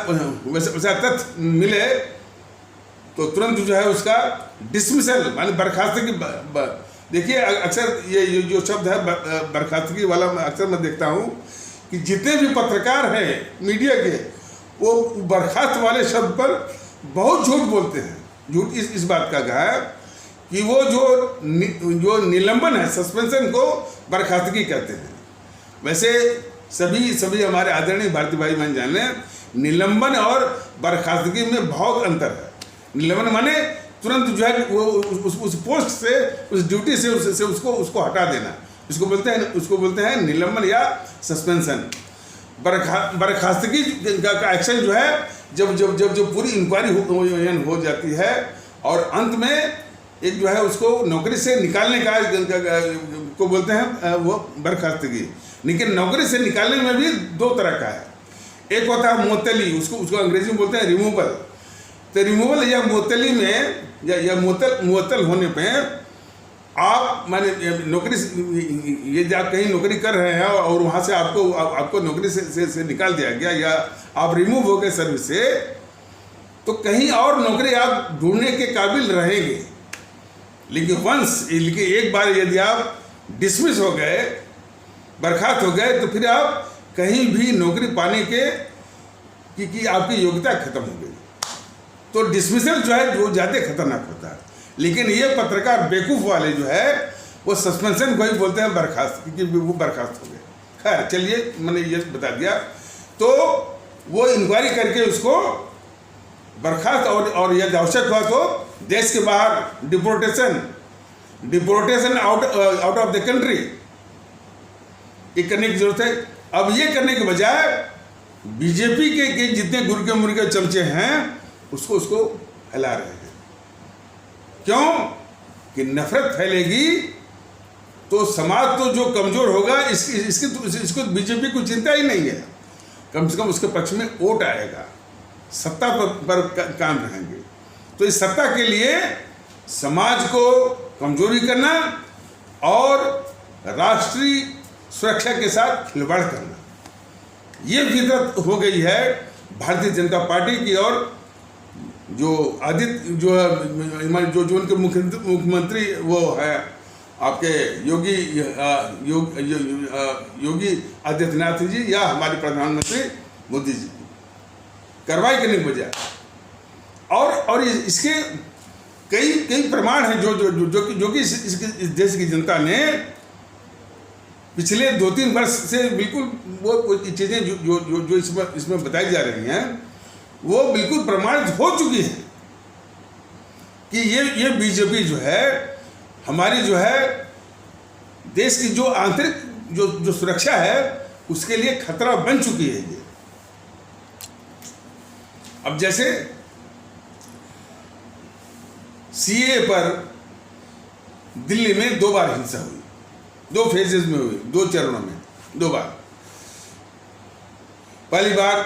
वैसा तथ्य मिले तो तुरंत जो है उसका डिसमिसल, माने बर्खास्तगी। देखिए अक्सर ये जो शब्द है बर्खास्तगी वाला, अक्सर मैं देखता हूँ कि जितने भी पत्रकार हैं मीडिया के, वो बर्खास्त वाले शब्द पर बहुत झूठ बोलते हैं। झूठ इस बात का कहा है कि वो जो निलंबन है, सस्पेंशन को बर्खास्तगी कहते हैं। वैसे सभी हमारे आदरणीय भारतीय भाई बहन जान लें, निलंबन और बर्खास्तगी में बहुत अंतर है। निलंबन माने तुरंत जो है वो उस पोस्ट से, उस ड्यूटी से उसको हटा देना, उसको बोलते हैं निलंबन या सस्पेंशन। बर्खास्तगी का एक्शन जो है जब पूरी इंक्वायरी हो जाती है और अंत में एक जो है उसको नौकरी से निकालने का को बोलते हैं वो बर्खास्तगी। लेकिन नौकरी से निकालने में भी दो तरह का है। एक होता है मुअत्तली, उसको अंग्रेजी में बोलते हैं रिमूवल। तो रिमूवल या मुअत्तली में या मुअत्तल होने पे आप माने नौकरी ये आप कहीं नौकरी कर रहे हैं और वहाँ से आपको नौकरी से निकाल दिया गया या आप रिमूव हो गए सर्विस से, तो कहीं और नौकरी आप ढूंढने के काबिल रहेंगे। लेकिन एक बार यदि आप डिसमिस हो गए, बर्खास्त हो गए, तो फिर आप कहीं भी नौकरी पाने की आपकी योग्यता खत्म हो गई। तो डिसमिसल जो है वो ज़्यादा खतरनाक होता है। लेकिन ये पत्रकार बेवकूफ़ वाले जो है वो सस्पेंशन को ही बोलते हैं बर्खास्त, क्योंकि वो बर्खास्त हो गए। खैर चलिए, मैंने ये बता दिया। तो वो इंक्वायरी करके उसको बर्खास्त और यदि आवश्यक हुआ तो देश के बाहर deportation out of the country ये करने की जरूरत है। अब ये करने के बजाय बीजेपी के जितने गुरके मुर्गे चमचे हैं उसको फैला रहे हैं। क्यों? कि नफरत फैलेगी तो समाज तो जो कमजोर होगा इसको बीजेपी को चिंता ही नहीं है। कम से कम उसके पक्ष में वोट आएगा, सत्ता पर काम रहेंगे। तो इस सत्ता के लिए समाज को कमजोरी करना और राष्ट्रीय सुरक्षा के साथ खिलवाड़ करना, ये फितरत हो गई है भारतीय जनता पार्टी की। और जो उनके मुख्यमंत्री वो है आपके योगी आदित्यनाथ जी या हमारे प्रधानमंत्री मोदी जी, कार्रवाई करने के बजाय और इसके कई प्रमाण हैं जो कि इस देश की जनता ने पिछले 2-3 वर्ष से बिल्कुल वो चीज़ें जो इसमें बताई जा रही हैं वो बिल्कुल प्रमाणित हो चुकी है कि ये बीजेपी जो है हमारी जो है देश की जो आंतरिक जो सुरक्षा है उसके लिए खतरा बन चुकी है ये। अब जैसे सीए पर दिल्ली में 2 बार हिंसा हुई, 2 फेजेस में हुई, 2 चरणों में 2 बार। पहली बार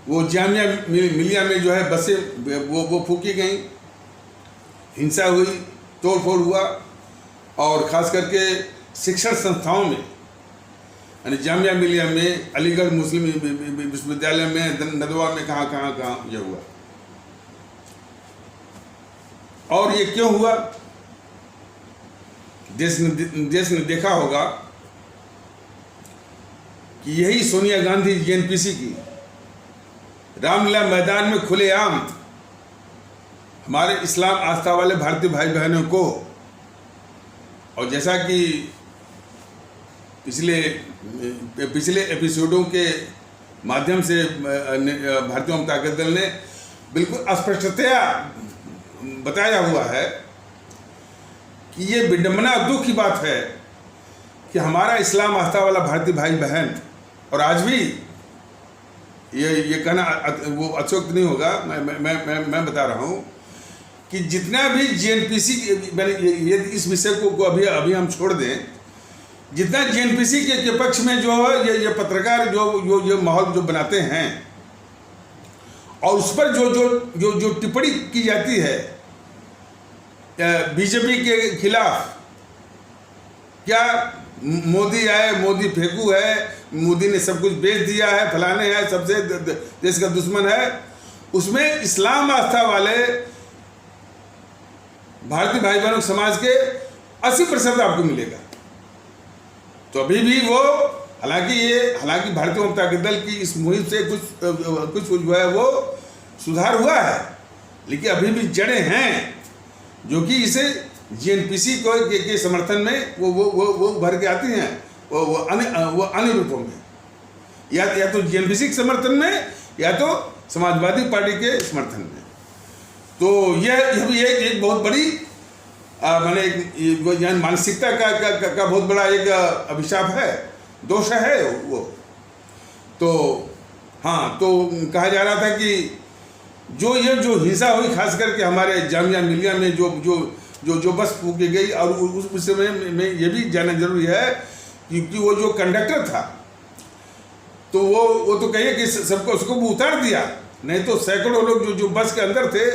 वो जामिया मिलिया में जो है बसें वो फूकी गई, हिंसा हुई, तोड़फोड़ हुआ और ख़ास करके शिक्षण संस्थाओं में यानी जामिया मिलिया में, अलीगढ़ मुस्लिम विश्वविद्यालय में, नदवा में, कहाँ यह हुआ। और ये क्यों हुआ? देश ने देखा होगा कि यही सोनिया गांधी जेएनपीसी की रामलीला मैदान में खुलेआम हमारे इस्लाम आस्था वाले भारतीय भाई बहनों को, और जैसा कि पिछले एपिसोडों के माध्यम से भारतीय जनता दल ने बिल्कुल स्पष्टतया बताया हुआ है कि ये विडंबना दुख की बात है कि हमारा इस्लाम आस्था वाला भारतीय भाई बहन, और आज भी ये कहना वो अचोक्त नहीं होगा, मैं बता रहा हूँ कि जितना भी जेएनपीसी ये इस विषय को अभी हम छोड़ दें, जितना जेएनपीसी के पक्ष में जो है ये पत्रकार जो माहौल जो बनाते हैं और उस पर जो टिप्पणी की जाती है बीजेपी के खिलाफ, क्या मोदी आए, मोदी फेंकू है, मोदी ने सब कुछ बेच दिया है, फलाने है, सबसे देश का दुश्मन है, उसमें इस्लाम आस्था वाले भारतीय भाई बहनों समाज के 80% आपको मिलेगा। तो अभी भी वो हालांकि भारतीय जनता दल की इस मुहिम से कुछ जो है वो सुधार हुआ है, लेकिन अभी भी जड़ें हैं जो कि इसे जेएनपीसी के समर्थन में वो भर के आती हैं, वो अन्य रूपों में, या तो जेएनपीसी के समर्थन में या तो समाजवादी पार्टी के समर्थन में। तो यह भी एक बहुत बड़ी माने यानी मानसिकता का बहुत बड़ा एक अभिशाप है, दोष है वो। तो हाँ, तो कहा जा रहा था कि जो हिंसा हुई खास करके हमारे जामिया मिलिया में जो बस फूकी गई, और उस विषय में ये भी जानना जरूरी है कि वो जो कंडक्टर था तो वो तो कहिए कि सबको उसको भी उतार दिया, नहीं तो सैकड़ों लोग जो बस के अंदर थे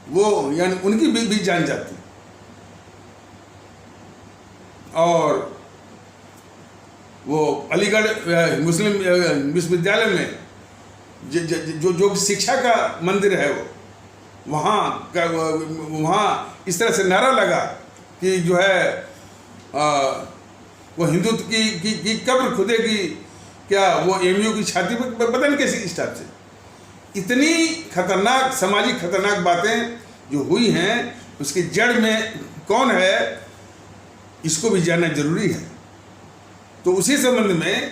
वो यानी उनकी भी जान जाती। और वो अलीगढ़ मुस्लिम विश्वविद्यालय में जो शिक्षा का मंदिर है वहाँ इस तरह से नारा लगा कि जो है वो हिंदुत्व की कब्र खुदेगी क्या, वो एमयू की छाती पर पता नहीं कैसी इस टाइप से इतनी खतरनाक सामाजिक खतरनाक बातें जो हुई हैं, उसकी जड़ में कौन है इसको भी जानना जरूरी है। तो उसी संबंध में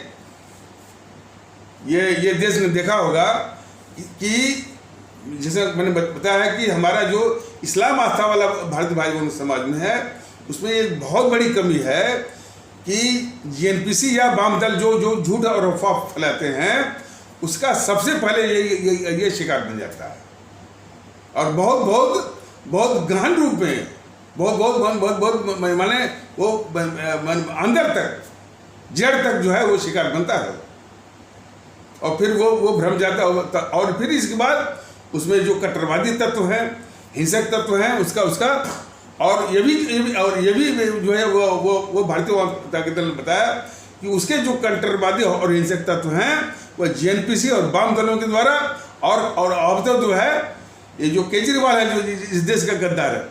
ये देश ने देखा होगा कि जैसे मैंने बताया है कि हमारा जो इस्लाम आस्था वाला भारतीय भाई बहन समाज में है, उसमें एक बहुत बड़ी कमी है कि जीएनपीसी या वाम दल जो झूठ और अफवाह फैलाते हैं उसका सबसे पहले ये शिकार बन जाता है, और बहुत गहन रूप में बहुत माने वो अंदर तक जड़ तक जो है वो शिकार बनता है, और फिर वो भ्रम जाता है। और फिर इसके बाद उसमें जो कट्टरवादी तत्व है, हिंसक तत्व है, उसका और ये भी जो है वो भारतीय जनता दल ने बताया कि उसके जो कट्टरवादी और हिंसक तत्व हैं वह जीएनपीसी और वाम दलों के द्वारा और अब तो जो है ये जो केजरीवाल है जो इस देश का गद्दार है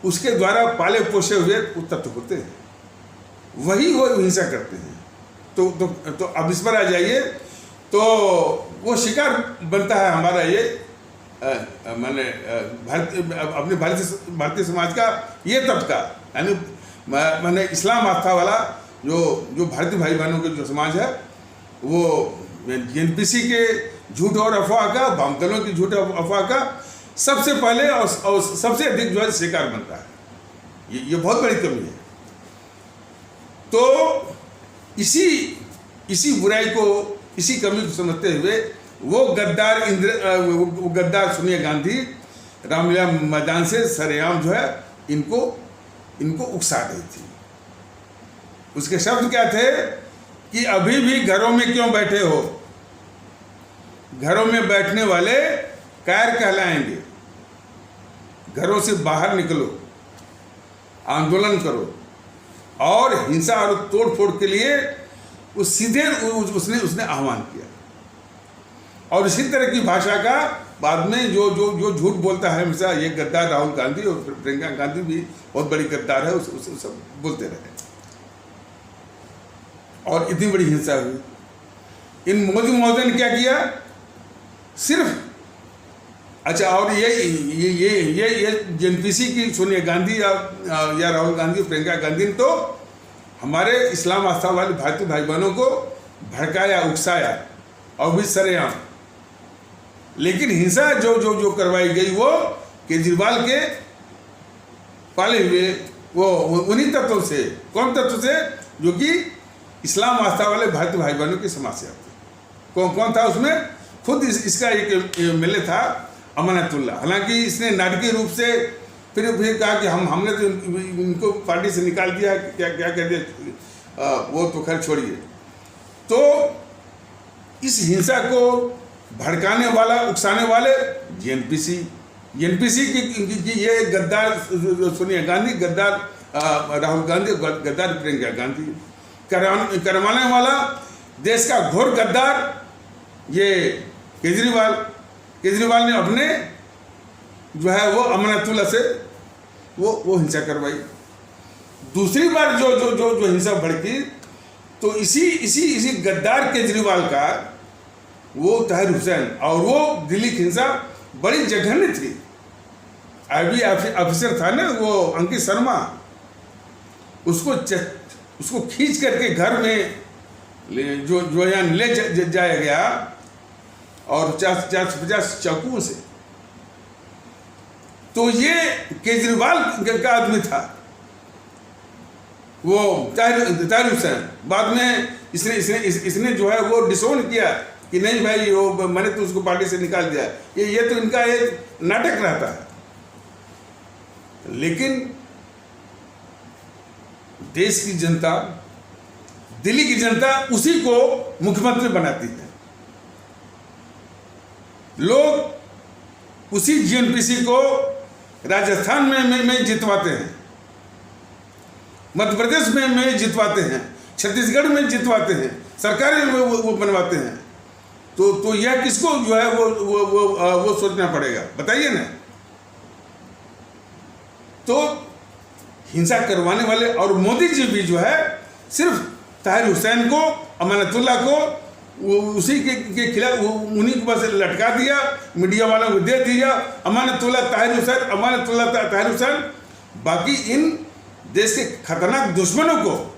उसके द्वारा पाले पोसे हुए तत्व होते हैं, वही वो हिंसा करते हैं। तो अब इस पर आ जाइए, तो वो शिकार बनता है हमारा ये माने अपने भारतीय समाज का ये तबका, यानी माने इस्लाम आस्था वाला जो भारतीय भाई बहनों के जो समाज है वो जीएनपीसी के झूठ और अफवाह का, वाम दलों की झूठ अफवाह का सबसे पहले और सबसे अधिक जो है शिकार बनता है। ये बहुत बड़ी कमी है। तो इसी बुराई को, इसी कमी को समझते हुए वो गद्दार सोनिया गांधी रामलीला मैदान से सरेआम जो है इनको उकसा रही थी। उसके शब्द क्या थे कि अभी भी घरों में क्यों बैठे हो, घरों में बैठने वाले कायर कहलाएंगे, घरों से बाहर निकलो, आंदोलन करो। और हिंसा और तोड़फोड़ के लिए वो सीधे उसने आह्वान किया। और इसी तरह की भाषा का बाद में जो झूठ बोलता है हमेशा, ये गद्दार राहुल गांधी और प्रियंका गांधी भी बहुत बड़ी गद्दार है, उसे सब बोलते रहे। और इतनी बड़ी हिंसा हुई। इन मोदी महोदय ने क्या किया, सिर्फ अच्छा, और ये जीएनपीसी की सोनिया गांधी या राहुल गांधी, प्रियंका गांधी ने तो हमारे इस्लाम आस्था वाले भारतीय भाई बहनों को भड़काया, उकसाया और भी सरेआम। लेकिन हिंसा जो करवाई गई वो केजरीवाल के पाले हुए वो उन्हीं तत्वों से, कौन तत्व से, जो कि इस्लाम आस्था वाले भारतीय भाई बहनों की समस्या थी। कौन था उसमें? खुद इसका एक एमएलए था अमानतुल्लाह। हालांकि इसने नाटकीय रूप से फिर कहा कि हमने तो इनको पार्टी से निकाल दिया, क्या कर दिया, वो तो खैर छोड़िए। तो इस हिंसा को भड़काने वाला, उकसाने वाले जीएनपीसी की ये गद्दार सोनिया गांधी, गद्दार राहुल गांधी, गद्दार प्रियंका गांधी, करवाने वाला देश का घोर गद्दार ये केजरीवाल ने अपने जो है वो अमानतुल्लाह से वो हिंसा करवाई। दूसरी बार जो हिंसा भड़की तो इसी गद्दार केजरीवाल का वो ताहिर हुसैन, और वो दिल्ली की हिंसा बड़ी जघन्य थी। आईबी ऑफिसर था ना वो अंकित शर्मा, उसको खींच करके घर में जो यहाँ ले जाया गया और 50 चाकुओं से। तो ये केजरीवाल का आदमी था, वो ताहिर हुसैन। बाद में इसने जो है वो डिसोन किया कि नहीं भाई वो मैंने तो उसको पार्टी से निकाल दिया। ये तो इनका एक नाटक रहता है। लेकिन देश की जनता, दिल्ली की जनता उसी को मुख्यमंत्री बनाती है। लोग उसी जीएनपीसी को राजस्थान में जितवाते हैं, मध्य प्रदेश में जितवाते हैं, छत्तीसगढ़ में जितवाते हैं, सरकारें वो बनवाते हैं। तो यह किसको जो है वो सोचना पड़ेगा, बताइए ना। तो हिंसा करवाने वाले और मोदी जी भी जो है सिर्फ ताहिर हुसैन को, अमानतुल्लाह को उसी के खिलाफ उन्हीं को बस लटका दिया, मीडिया वालों को दे दिया, अमानतुल्लाह ताहिर हुसैन, अमानतुल्लाह ताहिर हुसैन। बाकी इन देश के खतरनाक दुश्मनों को,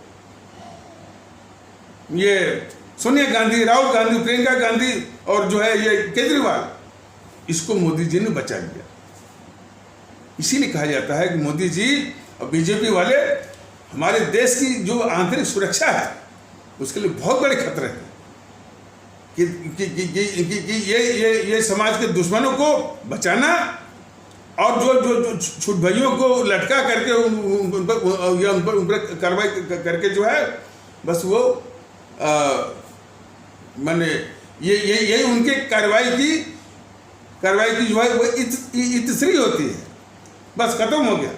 ये सोनिया गांधी, राहुल गांधी, प्रियंका गांधी और जो है ये केजरीवाल, इसको मोदी जी ने बचा लिया। इसीलिए कहा जाता है कि मोदी जी और बीजेपी वाले हमारे देश की जो आंतरिक सुरक्षा है उसके लिए बहुत बड़े खतरे हैं कि ये समाज के दुश्मनों को बचाना और जो छुट भाइयों को लटका करके उन पर कार्रवाई करके जो है बस वो माने ये उनके कार्रवाई की जो है वो इतश्री होती है, बस खत्म हो गया।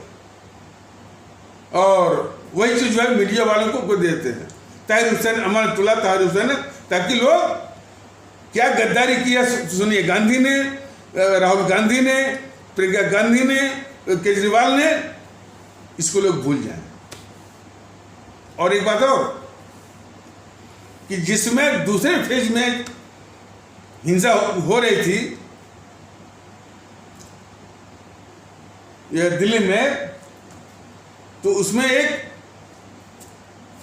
और वही चीज जो है मीडिया वालों को देते हैं, ताहिर हुसैन, अमानतुल्लाह ताहिर हुसैन, ताकि लोग क्या गद्दारी किया सोनिया गांधी ने, राहुल गांधी ने, प्रियंका गांधी ने, केजरीवाल ने, इसको लोग भूल जाएं। और एक बात और कि जिसमें दूसरे फेज में हिंसा हो रही थी यह दिल्ली में, तो उसमें एक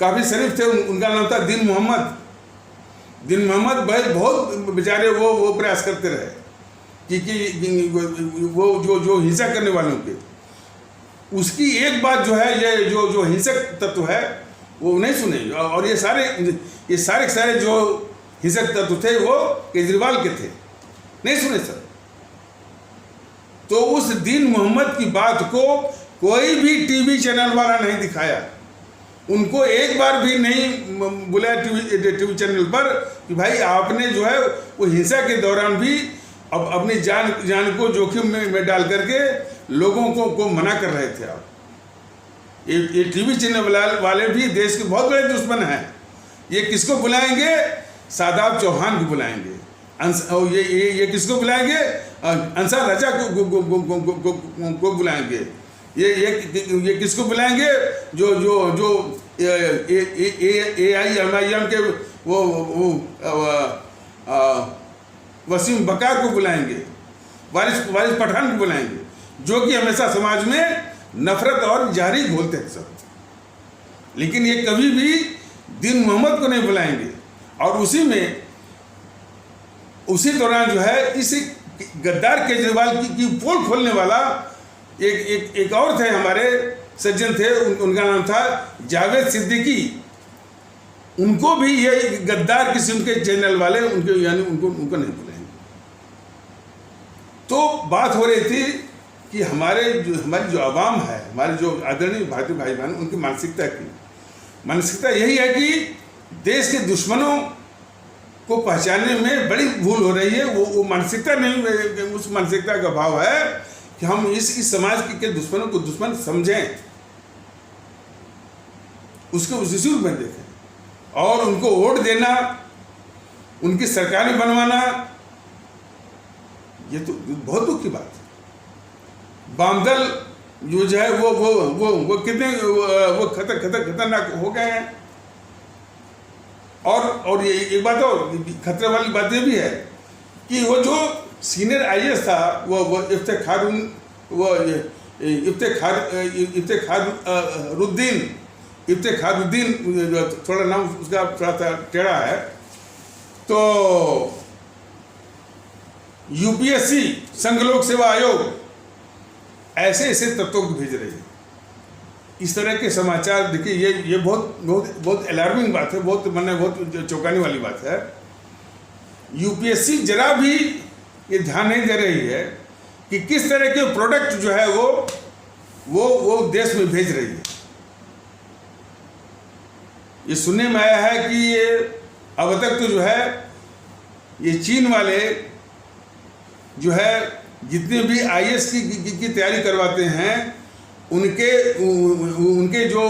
काफी शरीफ थे, उनका नाम था दीन मोहम्मद भाई। बहुत बेचारे वो प्रयास करते रहे कि वो जो हिंसा करने वालों के, उसकी एक बात जो है ये जो हिंसक तत्व है वो नहीं सुने। और ये सारे जो हिंसक तत्व थे वो केजरीवाल के थे, नहीं सुने सर। तो उस दीन मोहम्मद की बात को कोई भी टीवी चैनल वाला नहीं दिखाया, उनको एक बार भी नहीं बुलाया टीवी चैनल पर कि भाई आपने जो है वो हिंसा के दौरान भी अब अपनी जान को जोखिम में डाल करके लोगों को मना कर रहे थे आप। ये टीवी चैनल वाले भी देश के बहुत बड़े दुश्मन हैं। ये किसको बुलाएंगे? शादाब चौहान को बुलाएंगे। ये किसको बुलाएंगे? अंसार रजा को बुलाएंगे। ये किसको बुलाएंगे? जो AIMIM के वो वसीम बकार को बुलाएंगे, वारिस पठान को बुलाएंगे, जो कि हमेशा समाज में नफरत और जारी घोलते हैं सब। लेकिन ये कभी भी दीन मोहम्मद को नहीं बुलाएंगे। और उसी दौरान जो है इस गद्दार केजरीवाल की पोल खोलने वाला एक और थे, हमारे सज्जन थे, उनका नाम था जावेद सिद्दीकी। उनको भी ये गद्दार किस्म के चैनल वाले उनको नहीं बुलाएंगे। तो बात हो रही थी कि हमारी जो आवाम है, हमारे जो आदरणीय भारतीय भाई बहन, उनकी मानसिकता यही है कि देश के दुश्मनों को पहचानने में बड़ी भूल हो रही है। वो मानसिकता नहीं, उस मानसिकता का भाव है कि हम इस समाज के दुश्मनों को दुश्मन समझें, उसको उसी रूप में देखें और उनको वोट देना, उनकी सरकारें बनवाना, ये तो बहुत दुख की बात है। वामदल जो है वो कितने वो खतरनाक हो गए हैं। और ये एक बात और खतरे वाली बात ये भी है कि वो जो सीनियर IAS था वो इफ्तेखारुद्दीन, थोड़ा नाम उसका थोड़ा सा टेढ़ा है, तो UPSC संघ लोक सेवा आयोग ऐसे ऐसे तत्वों को भेज रही है। इस तरह के समाचार देखिए, ये बहुत बहुत बहुत अलार्मिंग बात है, बहुत माने बहुत चौंकाने वाली बात है। यूपीएससी जरा भी ये ध्यान नहीं दे रही है कि किस तरह के प्रोडक्ट जो है वो देश में भेज रही है। ये सुनने में आया है कि ये अब तक तो जो है ये चीन वाले जो है जितने भी आईएएस की तैयारी करवाते हैं, उनके जो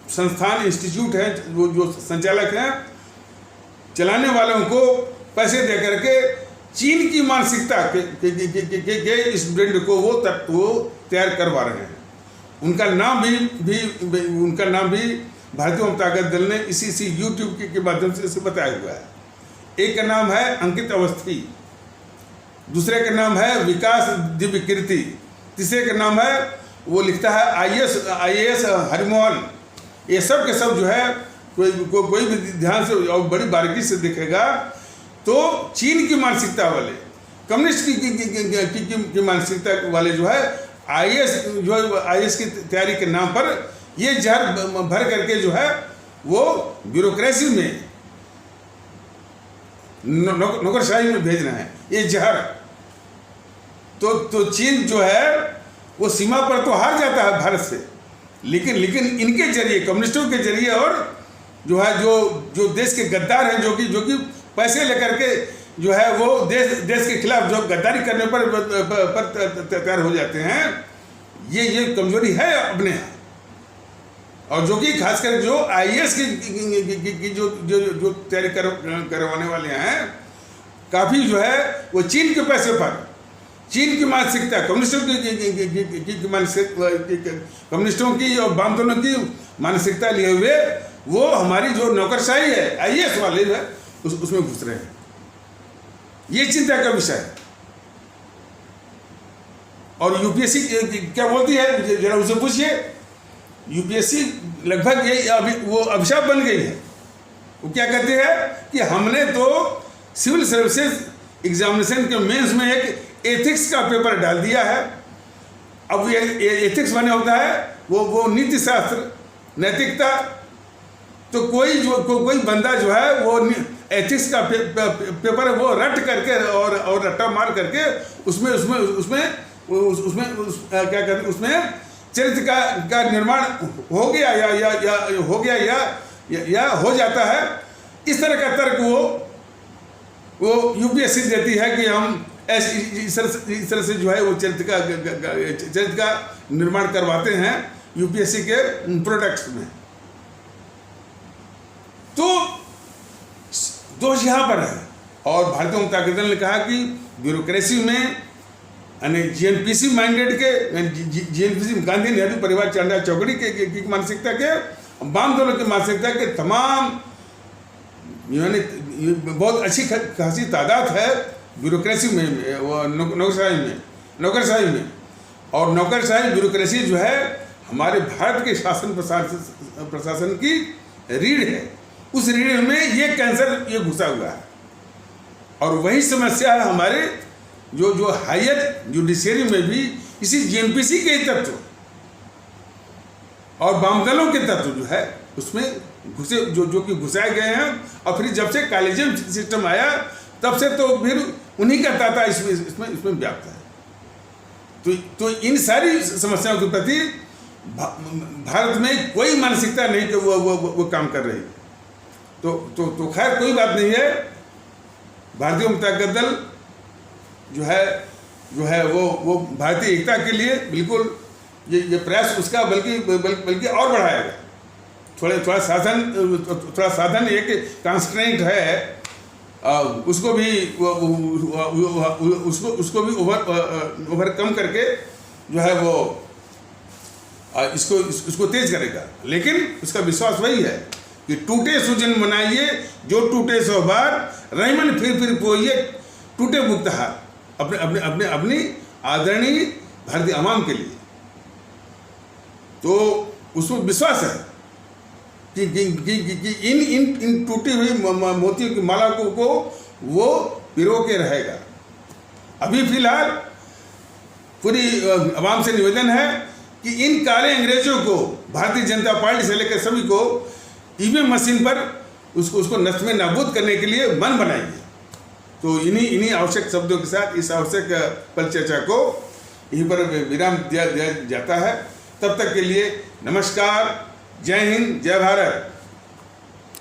संस्थान इंस्टीट्यूट हैं, वो जो संचालक हैं, चलाने वालों को पैसे दे करके चीन की मानसिकता के स्टूडेंट को वो तैयार करवा रहे हैं। उनका नाम भी भारतीय ताकत दल ने इसी यूट्यूब के माध्यम से इसे बताया हुआ है। एक का नाम है अंकित अवस्थी, दूसरे का नाम है विकास दिव्य कीर्ति, तीसरे का नाम है वो लिखता है आईएएस हरिमोहन। ये सब के सब जो है कोई भी ध्यान से और बड़ी बारीकी से देखेगा तो चीन की मानसिकता वाले, कम्युनिस्ट की मानसिकता वाले जो है आईएएस की तैयारी के नाम पर ये जहर भर करके जो है वो ब्यूरोक्रेसी में नौकरशाही में भेज रहे हैं ये जहर। तो चीन जो है वो सीमा पर तो हार जाता है भारत से, लेकिन इनके जरिए, कम्युनिस्टों के जरिए, और जो है जो देश के गद्दार हैं, जो कि पैसे लेकर के जो है वो देश के खिलाफ जो गद्दारी करने पर तैयार हो जाते हैं, ये कमजोरी है अपने यहाँ। और जो कि खासकर जो आईएएस की जो तैयारी करवाने वाले हैं, काफ़ी जो है वो चीन के पैसे पर, चीन की मानसिकता, कम्युनिस्टों की और वामदलों की मानसिकता लिए हुए वो हमारी जो नौकरशाही है आईएएस वाले जो है उसमें घुस रहे हैं। ये चिंता का विषय है। और यूपीएससी क्या बोलती है, जरा उसे पूछिए। यूपीएससी लगभग ये वो अभिशाप बन गई है। वो क्या कहते हैं कि हमने तो सिविल सर्विसेज एग्जामिनेशन के मेंस में एक एथिक्स का पेपर डाल दिया है। अब ये एथिक्स माने होता है वो नीति शास्त्र, नैतिकता। तो कोई बंदा जो है वो एथिक्स का पेपर वो रट करके और रट्टा मार करके उसमें क्या कहते हैं, उसमें चरित्र का निर्माण हो गया या हो जाता है। इस तरह का तर्क वो यूपीएससी देती है कि हम इस तरह से जो है वो चरित्र का निर्माण करवाते हैं यूपीएससी के प्रोडक्ट्स में। तो दोष यहाँ पर है। और भारतीय जनता पार्टी ने कहा कि ब्यूरोक्रेसी में यानी जीएनपीसी माइंडेड के, जीएनपीसी गांधी नेहरू परिवार चांदा चौकड़ी की मानसिकता के, वाम दलों की मानसिकता के तमाम यानी बहुत अच्छी खासी तादाद है ब्यूरोक्रेसी में, वो नौकरशाही में। और नौकरशाही ब्यूरोक्रेसी जो है हमारे भारत के शासन प्रशासन की रीढ़ है। उस रीढ़ में ये कैंसर ये घुसा हुआ है। और वही समस्या है हमारे जो हायर जुडिशरी में भी इसी जीएनपीसी के तत्व और वामदलों के तत्व जो है उसमें घुसे जो कि घुसाए गए हैं। और फिर जब से कॉलेजियम सिस्टम आया तब से तो फिर उन्हीं का ताता इसमें व्याप्त है। तो इन सारी समस्याओं के प्रति भारत में कोई मानसिकता नहीं कि वो काम कर रही। तो खैर कोई बात नहीं है। भारतीय जनता दल जो है वो भारतीय एकता के लिए बिल्कुल ये प्रयास उसका बल्कि और बढ़ाएगा। थोड़ा साधन एक कंस्ट्रेंट है, उसको भी ओवरकम करके जो है वो इसको तेज करेगा। लेकिन उसका विश्वास वही है कि टूटे सुजन मनाइए जो टूटे सो बार, रहीमन फिर पोइए टूटे मुक्तहार, अपनी आदरणीय भारतीय अवाम के लिए। तो उसमें विश्वास है कि इन टूटी हुई मोतियों की माला को वो पिरो के रहेगा। अभी फिलहाल पूरी आवाम से निवेदन है कि इन काले अंग्रेजों को भारतीय जनता पार्टी से लेकर सभी को ईवीएम मशीन पर उसको नष्ट में नाबूद करने के लिए मन बनाइए। तो इन्हीं आवश्यक शब्दों के साथ इस आवश्यक परिचर्चा को यहीं पर विराम दिया जाता है। तब तक के लिए नमस्कार, जय हिंद, जय भारत।